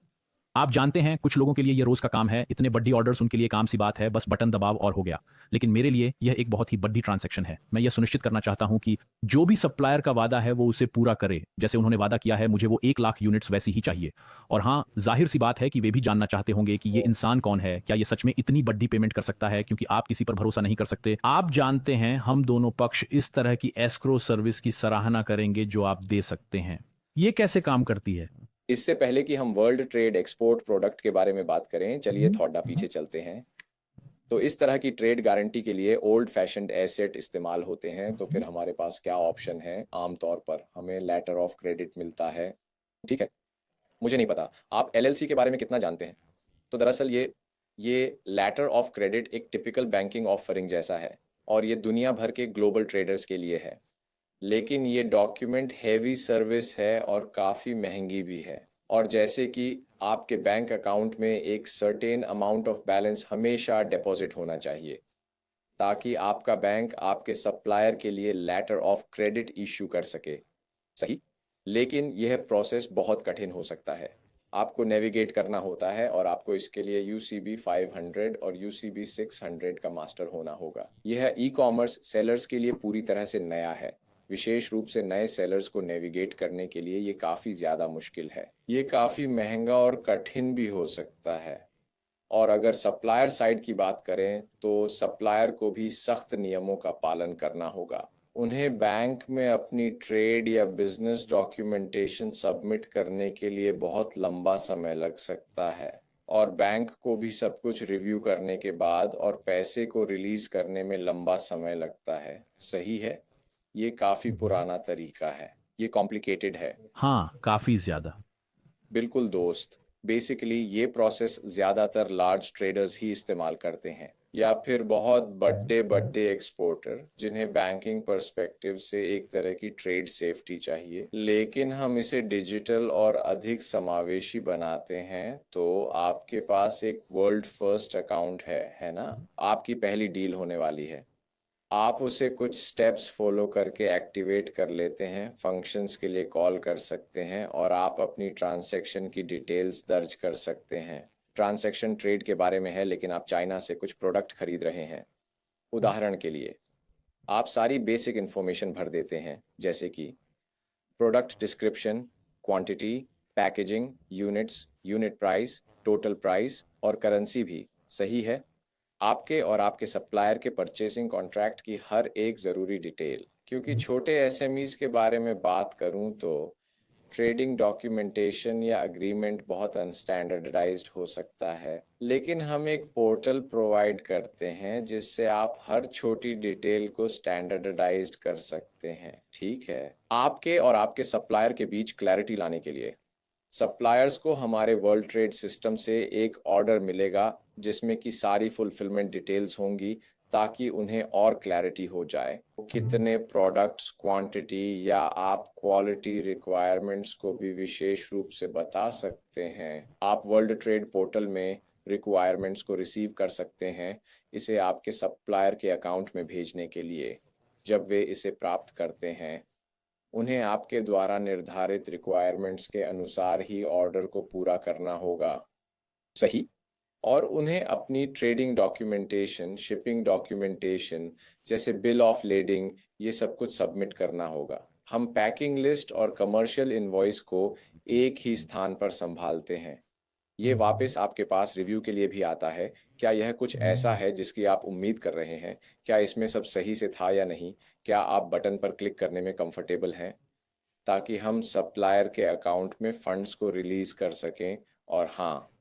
आप जानते हैं कुछ लोगों के लिए ये रोज का काम है, इतने बड़ी ऑर्डर्स उनके लिए काम सी बात है, बस बटन दबाव और हो गया। लेकिन मेरे लिए यह एक बहुत ही बड़ी ट्रांसैक्शन है। मैं यह सुनिश्चित करना चाहता हूं कि जो भी सप्लायर का वादा है वो उसे पूरा करे। जैसे उन्होंने वादा किया है, मुझे वो 1 लाख यूनिट्स वैसी ही चाहिए। और हाँ, जाहिर सी बात है कि वे भी जानना चाहते होंगे कि ये इंसान कौन है, क्या ये सच में इतनी बड़ी पेमेंट कर सकता है, क्योंकि आप किसी पर भरोसा नहीं कर सकते। आप जानते हैं हम दोनों पक्ष इस तरह की एस्क्रो सर्विस की सराहना करेंगे जो आप दे सकते हैं। ये कैसे काम करती है? इससे पहले कि हम वर्ल्ड ट्रेड एक्सपोर्ट प्रोडक्ट के बारे में बात करें, चलिए थोड़ा पीछे चलते हैं। तो इस तरह की ट्रेड गारंटी के लिए ओल्ड फैशन्ड एसेट इस्तेमाल होते हैं। तो फिर हमारे पास क्या ऑप्शन है? आमतौर पर हमें लेटर ऑफ क्रेडिट मिलता है। ठीक है, मुझे नहीं पता आप एलएलसी के बारे में कितना जानते हैं। तो दरअसल ये लेटर ऑफ क्रेडिट एक टिपिकल बैंकिंग ऑफरिंग जैसा है और ये दुनिया भर के ग्लोबल ट्रेडर्स के लिए है। लेकिन ये डॉक्यूमेंट हेवी सर्विस है और काफ़ी महंगी भी है। और जैसे कि आपके बैंक अकाउंट में एक सर्टेन अमाउंट ऑफ बैलेंस हमेशा डिपॉजिट होना चाहिए, ताकि आपका बैंक आपके सप्लायर के लिए लेटर ऑफ क्रेडिट इशू कर सके, सही? लेकिन यह प्रोसेस बहुत कठिन हो सकता है। आपको नेविगेट करना होता है और आपको इसके लिए UCB 500 और UCB 600 का मास्टर होना होगा। यह ई कॉमर्स सेलर्स के लिए पूरी तरह से नया है। विशेष रूप से नए सेलर्स को नेविगेट करने के लिए ये काफ़ी ज़्यादा मुश्किल है। ये काफ़ी महंगा और कठिन भी हो सकता है। और अगर सप्लायर साइड की बात करें तो सप्लायर को भी सख्त नियमों का पालन करना होगा। उन्हें बैंक में अपनी ट्रेड या बिजनेस डॉक्यूमेंटेशन सबमिट करने के लिए बहुत लंबा समय लग सकता है और बैंक को भी सब कुछ रिव्यू करने के बाद और पैसे को रिलीज करने में लंबा समय लगता है, सही है? ये काफ़ी पुराना तरीका है, ये कॉम्प्लिकेटेड है। हाँ, काफ़ी ज़्यादा। बिल्कुल दोस्त, बेसिकली ये प्रोसेस ज़्यादातर लार्ज ट्रेडर्स ही इस्तेमाल करते हैं या फिर बहुत बड़े बड़े एक्सपोर्टर जिन्हें बैंकिंग पर्सपेक्टिव से एक तरह की ट्रेड सेफ्टी चाहिए, लेकिन हम इसे डिजिटल और अधिक समावेशी बनाते हैं। तो आपके पास एक वर्ल्ड फर्स्ट अकाउंट है ना? आपकी पहली डील होने वाली है। आप उसे कुछ स्टेप्स फॉलो करके एक्टिवेट कर लेते हैं, फंक्शंस के लिए कॉल कर सकते हैं और आप अपनी ट्रांजैक्शन की डिटेल्स दर्ज कर सकते हैं। ट्रांजैक्शन ट्रेड के बारे में है, लेकिन आप चाइना से कुछ प्रोडक्ट खरीद रहे हैं। उदाहरण के लिए, आप सारी बेसिक इन्फॉर्मेशन भर देते हैं, जैसे कि product description, quantity, packaging, units, unit price, total price और करेंसी भी। सही है? आपके और आपके सप्लायर के परचेसिंग कॉन्ट्रैक्ट की हर एक ज़रूरी डिटेल। क्योंकि छोटे एसएमईज के बारे में बात करूं तो ट्रेडिंग डॉक्यूमेंटेशन या अग्रीमेंट बहुत अनस्टैंडर्डाइज्ड हो सकता है, लेकिन हम एक पोर्टल प्रोवाइड करते हैं जिससे आप हर छोटी डिटेल को स्टैंडर्डाइज्ड कर सकते हैं। ठीक है, आपके और आपके सप्लायर के बीच क्लैरिटी लाने के लिए सप्लायर्स को हमारे वर्ल्ड ट्रेड सिस्टम से एक ऑर्डर मिलेगा जिसमें कि सारी फुलफिलमेंट डिटेल्स होंगी, ताकि उन्हें और क्लैरिटी हो जाए कितने प्रोडक्ट्स, क्वांटिटी या आप क्वालिटी रिक्वायरमेंट्स को भी विशेष रूप से बता सकते हैं। आप वर्ल्ड ट्रेड पोर्टल में रिक्वायरमेंट्स को रिसीव कर सकते हैं, इसे आपके सप्लायर के अकाउंट में भेजने के लिए। जब वे इसे प्राप्त करते हैं, उन्हें आपके द्वारा निर्धारित रिक्वायरमेंट्स के अनुसार ही ऑर्डर को पूरा करना होगा। सही? और उन्हें अपनी ट्रेडिंग डॉक्यूमेंटेशन, शिपिंग डॉक्यूमेंटेशन जैसे बिल ऑफ लेडिंग, ये सब कुछ सबमिट करना होगा। हम पैकिंग लिस्ट और कमर्शियल इनवॉइस को एक ही स्थान पर संभालते हैं। ये वापस आपके पास रिव्यू के लिए भी आता है। क्या यह कुछ ऐसा है जिसकी आप उम्मीद कर रहे हैं? क्या इसमें सब सही से था या नहीं? क्या आप बटन पर क्लिक करने में कंफर्टेबल हैं, ताकि हम सप्लायर के अकाउंट में फंड्स को रिलीज कर सकें? और हाँ,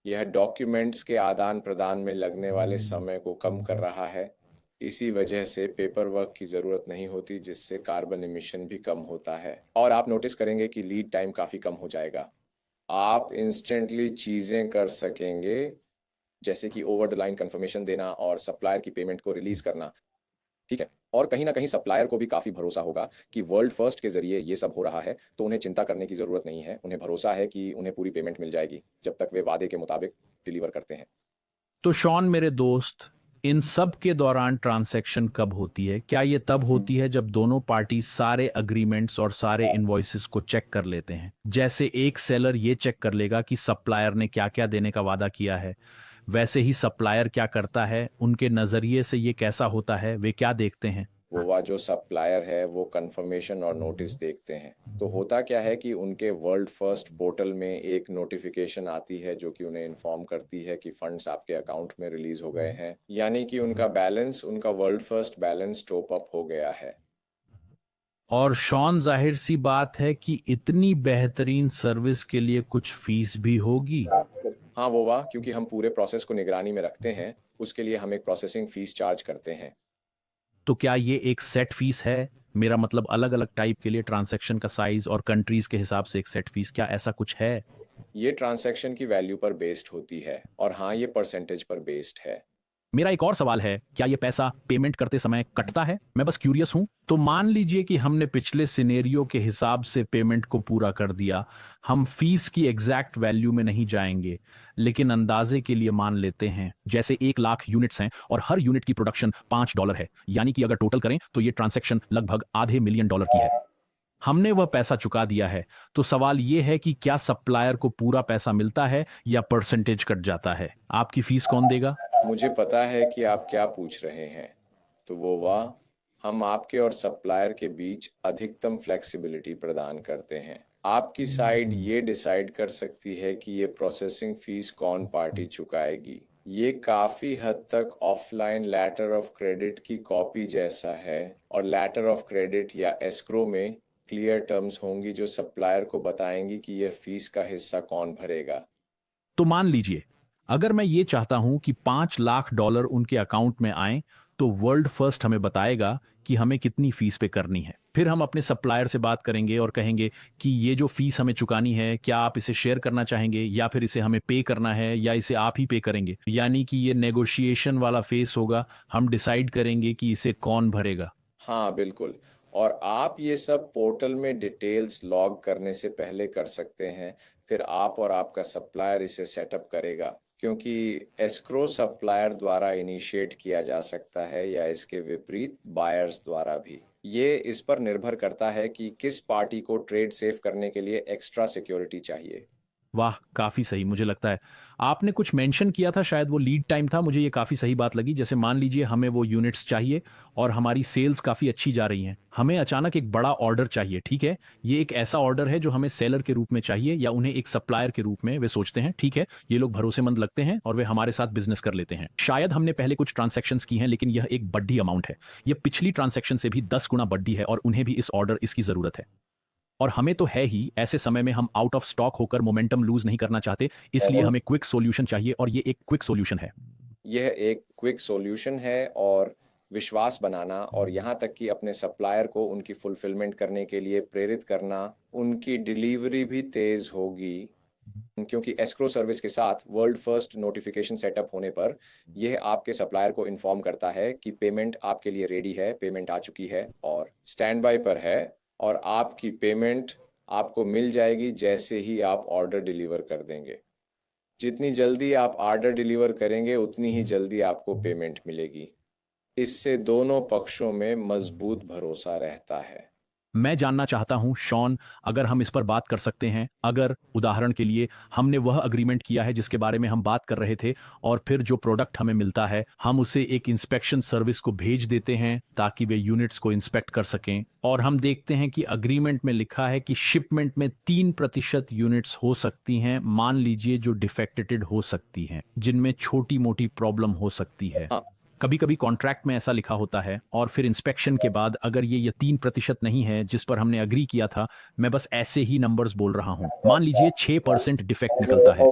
यह डॉक्यूमेंट्स के आदान प्रदान में लगने वाले समय को कम कर रहा है। इसी वजह से पेपर वर्क की ज़रूरत नहीं होती, जिससे कार्बन एमिशन भी कम होता है और आप नोटिस करेंगे कि लीड टाइम काफ़ी कम हो जाएगा। आप इंस्टेंटली चीज़ें कर सकेंगे, जैसे कि ओवर द लाइन कंफर्मेशन देना और सप्लायर की पेमेंट को रिलीज करना। ठीक है, और कहीं ना कहीं सप्लायर को भी काफ़ी भरोसा होगा कि वर्ल्ड फर्स्ट के जरिए ये सब हो रहा है, तो उन्हें चिंता करने की ज़रूरत नहीं है। उन्हें भरोसा है कि उन्हें पूरी पेमेंट मिल जाएगी जब तक वे वादे के मुताबिक डिलीवर करते हैं। तो शॉन मेरे दोस्त, इन सब के दौरान ट्रांसैक्शन कब होती है? क्या ये तब होती है जब दोनों पार्टी सारे अग्रीमेंट्स और सारे इनवॉइसेस को चेक कर लेते हैं? जैसे एक सेलर ये चेक कर लेगा कि सप्लायर ने क्या क्या देने का वादा किया है, वैसे ही सप्लायर क्या करता है, उनके नजरिए से ये कैसा होता है, वे क्या देखते हैं? वो जो सप्लायर है वो कंफर्मेशन और नोटिस देखते हैं। तो होता क्या है कि उनके वर्ल्ड फर्स्ट पोर्टल में एक नोटिफिकेशन आती है जो कि उन्हें इन्फॉर्म करती है कि फंड्स आपके अकाउंट में रिलीज हो गए हैं, यानी कि उनका world first balance top up हो गया है। और शॉन, जाहिर सी बात है कि इतनी बेहतरीन सर्विस के लिए कुछ फीस भी होगी। हाँ क्योंकि हम पूरे प्रोसेस को निगरानी में रखते हैं, उसके लिए हम एक प्रोसेसिंग फीस चार्ज करते हैं। तो क्या ये एक सेट फीस है? मेरा मतलब अलग अलग टाइप के लिए ट्रांजैक्शन का साइज और कंट्रीज के हिसाब से एक सेट फीस, क्या ऐसा कुछ है? ये ट्रांसैक्शन की वैल्यू पर बेस्ड होती है, और हाँ, ये परसेंटेज पर बेस्ड है। मेरा एक और सवाल है, क्या ये पैसा पेमेंट करते समय कटता है? मैं बस क्यूरियस हूं। तो मान लीजिए कि हमने पिछले सिनेरियो के हिसाब से पेमेंट को पूरा कर दिया। हम फीस की एग्जैक्ट वैल्यू में नहीं जाएंगे, लेकिन अंदाजे के लिए मान लेते हैं जैसे 1 लाख यूनिट्स हैं और हर यूनिट की प्रोडक्शन $5 है, यानी कि अगर टोटल करें तो ये ट्रांजैक्शन लगभग आधे मिलियन डॉलर की है। हमने वह पैसा चुका दिया है। तो सवाल यह है कि क्या सप्लायर को पूरा पैसा मिलता है या परसेंटेज कट जाता है? आपकी फीस कौन देगा? मुझे पता है कि आप क्या पूछ रहे हैं। तो हम आपके और सप्लायर के बीच अधिकतम फ्लेक्सिबिलिटी प्रदान करते हैं। आपकी साइड ये डिसाइड कर सकती है कि ये प्रोसेसिंग फीस कौन पार्टी चुकाएगी। ये काफ़ी हद तक ऑफलाइन लेटर ऑफ क्रेडिट की कॉपी जैसा है, और लेटर ऑफ क्रेडिट या एस्क्रो में क्लियर टर्म्स होंगी जो सप्लायर को बताएंगी कि यह फीस का हिस्सा कौन भरेगा। तो मान लीजिए, अगर मैं ये चाहता हूं कि $5 लाख उनके अकाउंट में आए, तो वर्ल्ड फर्स्ट हमें बताएगा कि हमें कितनी फीस पे करनी है। फिर हम अपने सप्लायर से बात करेंगे और कहेंगे कि ये जो फीस हमें चुकानी है, क्या आप इसे शेयर करना चाहेंगे या फिर इसे हमें पे करना है या इसे आप ही पे करेंगे। यानी कि ये नेगोशिएशन वाला फेस होगा। हम डिसाइड करेंगे कि इसे कौन भरेगा। हाँ बिल्कुल। और आप ये सब पोर्टल में डिटेल्स लॉग करने से पहले कर सकते हैं। फिर आप और आपका सप्लायर इसे सेटअप करेगा, क्योंकि एस्क्रो सप्लायर द्वारा इनिशिएट किया जा सकता है या इसके विपरीत बायर्स द्वारा भी। ये इस पर निर्भर करता है कि किस पार्टी को ट्रेड सेफ करने के लिए एक्स्ट्रा सिक्योरिटी चाहिए। वाह, काफी सही। मुझे लगता है आपने कुछ मेंशन किया था, शायद वो लीड टाइम था। मुझे ये काफी सही बात लगी। जैसे मान लीजिए हमें वो यूनिट्स चाहिए और हमारी सेल्स काफी अच्छी जा रही हैं, हमें अचानक एक बड़ा ऑर्डर चाहिए। ठीक है, ये एक ऐसा ऑर्डर है जो हमें सेलर के रूप में चाहिए या उन्हें एक सप्लायर के रूप में वे सोचते हैं। ठीक है, ये लोग भरोसेमंद लगते हैं और वे हमारे साथ बिजनेस कर लेते हैं। शायद हमने पहले कुछ ट्रांसैक्शंस की हैं, लेकिन यह एक बड्डी अमाउंट है। यह पिछली ट्रांसैक्शन से भी 10 गुना बड्डी है और उन्हें भी इस ऑर्डर इसकी जरूरत है। और हमें तो है ही। ऐसे समय में हम आउट ऑफ स्टॉक होकर मोमेंटम लूज नहीं करना चाहते, इसलिए हमें क्विक सॉल्यूशन चाहिए और ये एक क्विक सॉल्यूशन है। यह एक क्विक सॉल्यूशन है, और विश्वास बनाना और यहाँ तक कि अपने सप्लायर को उनकी फुलफिलमेंट करने के लिए प्रेरित करना, उनकी डिलीवरी भी तेज़ होगी। क्योंकि एस्क्रो सर्विस के साथ वर्ल्ड फर्स्ट नोटिफिकेशन सेटअप होने पर यह आपके सप्लायर को इन्फॉर्म करता है कि पेमेंट आपके लिए रेडी है, पेमेंट आ चुकी है और स्टैंड बाय पर है, और आपकी पेमेंट आपको मिल जाएगी जैसे ही आप ऑर्डर डिलीवर कर देंगे। जितनी जल्दी आप ऑर्डर डिलीवर करेंगे उतनी ही जल्दी आपको पेमेंट मिलेगी। इससे दोनों पक्षों में मजबूत भरोसा रहता है। मैं जानना चाहता हूं शॉन, अगर हम इस पर बात कर सकते हैं। अगर उदाहरण के लिए हमने वह अग्रीमेंट किया है जिसके बारे में हम बात कर रहे थे, और फिर जो प्रोडक्ट हमें मिलता है हम उसे एक इंस्पेक्शन सर्विस को भेज देते हैं ताकि वे यूनिट्स को इंस्पेक्ट कर सकें, और हम देखते हैं कि अग्रीमेंट में लिखा है कि शिपमेंट में 3% यूनिट्स हो सकती हैं, मान लीजिए, जो डिफेक्टेड हो सकती हैं, जिनमें छोटी मोटी प्रॉब्लम हो सकती है। हाँ। कभी कभी कॉन्ट्रैक्ट में ऐसा लिखा होता है और फिर इंस्पेक्शन के बाद अगर ये 3% नहीं है जिस पर हमने अग्री किया था, मैं बस ऐसे ही नंबर्स बोल रहा हूं, मान लीजिए 6% डिफेक्ट निकलता है।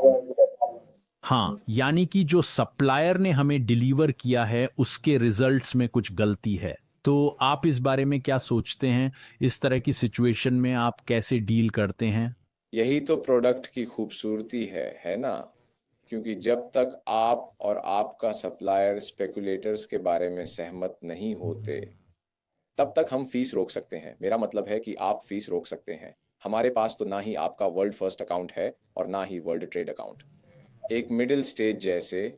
हाँ, यानी कि जो सप्लायर ने हमें डिलीवर किया है उसके रिजल्ट्स में कुछ गलती है। तो आप इस बारे में क्या सोचते हैं? इस तरह की सिचुएशन में आप कैसे डील करते हैं? यही तो प्रोडक्ट की खूबसूरती है ना? क्योंकि जब तक आप और आपका सप्लायर स्पेकुलेटर्स के बारे में सहमत नहीं होते, तब तक हम फीस रोक सकते हैं। मेरा मतलब है कि आप फीस रोक सकते हैं। हमारे पास तो ना ही आपका वर्ल्ड फर्स्ट अकाउंट है और ना ही वर्ल्ड ट्रेड अकाउंट। एक मिडिल स्टेज जैसे,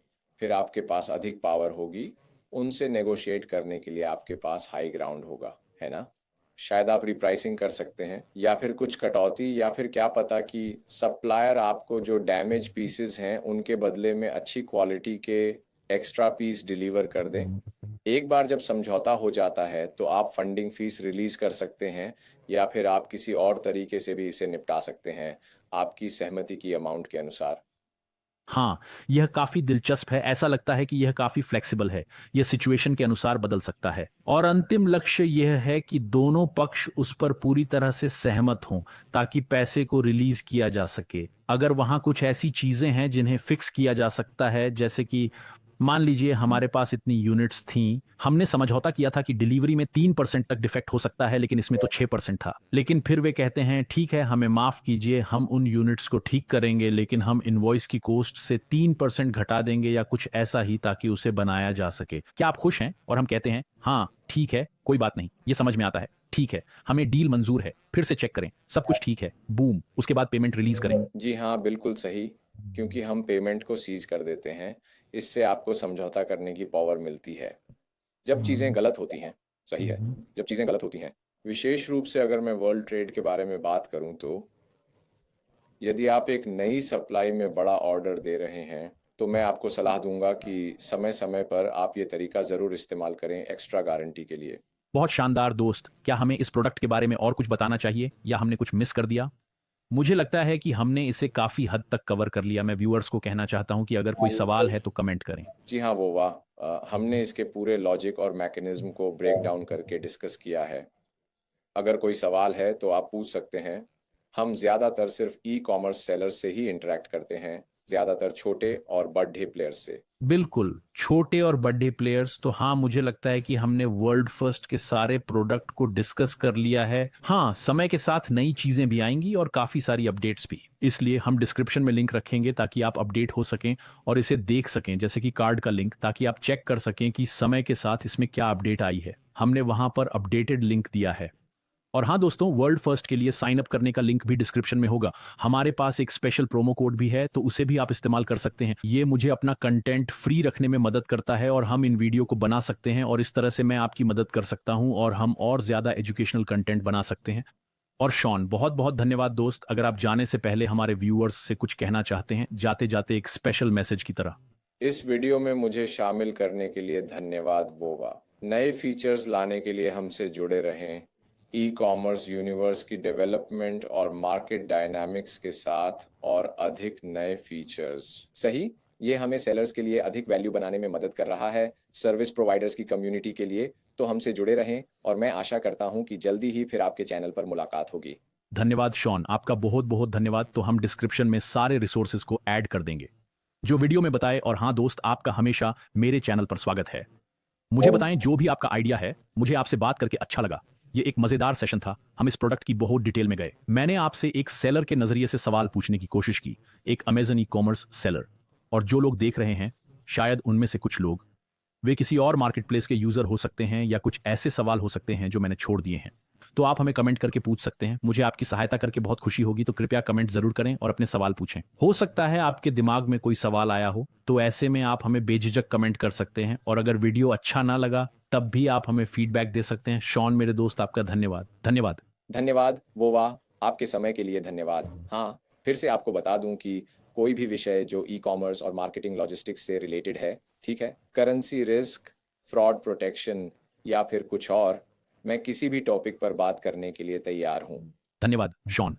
फिर आपके पास अधिक पावर होगी। उनसे नेगोशिएट करने के लिए आपके पास हाई ग्राउंड होगा, है ना? शायद आप रिप्राइसिंग कर सकते हैं या फिर कुछ कटौती, या फिर क्या पता कि सप्लायर आपको जो डैमेज पीसेस हैं उनके बदले में अच्छी क्वालिटी के एक्स्ट्रा पीस डिलीवर कर दें। एक बार जब समझौता हो जाता है तो आप फंडिंग फीस रिलीज कर सकते हैं, या फिर आप किसी और तरीके से भी इसे निपटा सकते हैं, आपकी सहमति की अमाउंट के अनुसार। हाँ, यह काफी दिलचस्प है। ऐसा लगता है कि यह काफी फ्लेक्सिबल है। यह सिचुएशन के अनुसार बदल सकता है और अंतिम लक्ष्य यह है कि दोनों पक्ष उस पर पूरी तरह से सहमत हों ताकि पैसे को रिलीज किया जा सके। अगर वहां कुछ ऐसी चीजें हैं जिन्हें फिक्स किया जा सकता है, जैसे कि मान लीजिए हमारे पास इतनी यूनिट्स थीं, हमने समझौता किया था कि डिलीवरी में 3% तक डिफेक्ट हो सकता है, लेकिन इसमें तो 6% था। लेकिन फिर वे कहते हैं ठीक है, हमें माफ कीजिए, हम उन यूनिट्स को ठीक करेंगे, लेकिन हम इनवॉइस की कॉस्ट से 3% घटा देंगे या कुछ ऐसा ही, ताकि उसे बनाया जा सके। क्या आप खुश हैं? और हम कहते हैं हाँ ठीक है, कोई बात नहीं, ये समझ में आता है, ठीक है, हमें डील मंजूर है, फिर से चेक करें, सब कुछ ठीक है, बूम, उसके बाद पेमेंट रिलीज करें। जी हाँ, बिल्कुल सही। क्योंकि हम पेमेंट को सीज कर देते हैं, इससे आपको समझौता करने की पावर मिलती है जब चीज़ें गलत होती हैं। सही है, जब चीज़ें गलत होती हैं। विशेष रूप से अगर मैं वर्ल्ड ट्रेड के बारे में बात करूं तो यदि आप एक नई सप्लाई में बड़ा ऑर्डर दे रहे हैं, तो मैं आपको सलाह दूंगा कि समय समय पर आप ये तरीका ज़रूर इस्तेमाल करें एक्स्ट्रा गारंटी के लिए। बहुत शानदार दोस्त, क्या हमें इस प्रोडक्ट के बारे में और कुछ बताना चाहिए या हमने कुछ मिस कर दिया? मुझे लगता है कि हमने इसे काफी हद तक कवर कर लिया। मैं व्यूअर्स को कहना चाहता हूं कि अगर कोई सवाल है तो कमेंट करें। जी हाँ, वो वाह, हमने इसके पूरे लॉजिक और मैकेनिज्म को ब्रेक डाउन करके डिस्कस किया है। अगर कोई सवाल है तो आप पूछ सकते हैं। हम ज़्यादातर सिर्फ ई कॉमर्स सेलर से ही इंटरेक्ट करते हैं, ज्यादातर छोटे और बड़े प्लेयर्स से। बिल्कुल, छोटे और बड़े प्लेयर्स तो हाँ, मुझे लगता है कि हमने वर्ल्ड फर्स्ट के सारे प्रोडक्ट को डिस्कस कर लिया है। हाँ, समय के साथ नई चीज़ें भी आएँगी और काफ़ी सारी अपडेट्स भी। इसलिए हम डिस्क्रिप्शन में लिंक रखेंगे ताकि आप अपडेट हो सकें और इसे देख सकें, जैसे कि कार्ड का लिंक, ताकि आप चेक कर सकें कि समय के साथ इसमें क्या अपडेट आई है। हमने वहाँ पर अपडेटेड लिंक दिया है। और हाँ दोस्तों, वर्ल्ड फर्स्ट के लिए साइन अप करने का लिंक भी डिस्क्रिप्शन में होगा। हमारे पास एक स्पेशल प्रोमो कोड भी है, तो उसे भी आप इस्तेमाल कर सकते हैं। ये मुझे अपना कंटेंट फ्री रखने में मदद करता है और हम इन वीडियो को बना सकते हैं और इस तरह से मैं आपकी मदद कर सकता हूँ और हम और ज़्यादा एजुकेशनल कंटेंट बना सकते हैं। और शॉन, बहुत-बहुत धन्यवाद दोस्त। अगर आप जाने से पहले हमारे व्यूअर्स से कुछ कहना चाहते हैं, जाते-जाते एक स्पेशल मैसेज की तरह। इस वीडियो में मुझे शामिल करने के लिए धन्यवाद वोवा। नए फीचर्स लाने के लिए हमसे जुड़े रहें। ई कॉमर्स यूनिवर्स की डेवलपमेंट और मार्केट डायनामिक्स के साथ और अधिक नए फीचर्स। सही, ये हमें सेलर्स के लिए अधिक वैल्यू बनाने में मदद कर रहा है, सर्विस प्रोवाइडर्स की कम्युनिटी के लिए। तो हमसे जुड़े रहें और मैं आशा करता हूँ कि जल्दी ही फिर आपके चैनल पर मुलाकात होगी। धन्यवाद शॉन, आपका बहुत-बहुत धन्यवाद। तो हम डिस्क्रिप्शन में सारे रिसोर्सेज को ऐड कर देंगे, जो वीडियो में बताए। और हाँ दोस्त, आपका हमेशा मेरे चैनल पर स्वागत है। मुझे बताएं जो भी आपका आइडिया है। मुझे आपसे बात करके अच्छा लगा। ये एक मजेदार सेशन था। हम इस प्रोडक्ट की बहुत डिटेल में गए। मैंने आपसे एक सेलर के नजरिए से सवाल पूछने की कोशिश की, एक अमेजन ई कॉमर्स सेलर। और जो लोग देख रहे हैं, शायद उनमें से कुछ लोग वे किसी और मार्केट प्लेस के यूजर हो सकते हैं या कुछ ऐसे सवाल हो सकते हैं जो मैंने छोड़ दिए हैं। तो आप हमें कमेंट करके पूछ सकते हैं। मुझे आपकी सहायता करके बहुत खुशी होगी। तो कृपया कमेंट जरूर करें और अपने सवाल पूछें। हो सकता है आपके दिमाग में कोई सवाल आया हो, तो ऐसे में आप हमें बेझिझक कमेंट कर सकते हैं। और अगर वीडियो अच्छा ना लगा, तब भी आप हमें फीडबैक दे सकते हैं। शॉन मेरे दोस्त, आपका धन्यवाद। धन्यवाद। धन्यवाद वोवा, आपके समय के लिए धन्यवाद। हाँ, फिर से आपको बता दूं कि कोई भी विषय जो ई कॉमर्स और मार्केटिंग लॉजिस्टिक्स से रिलेटेड है, ठीक है, करेंसी रिस्क, फ्रॉड प्रोटेक्शन या फिर कुछ और, मैं किसी भी टॉपिक पर बात करने के लिए तैयार हूँ। धन्यवाद शॉन।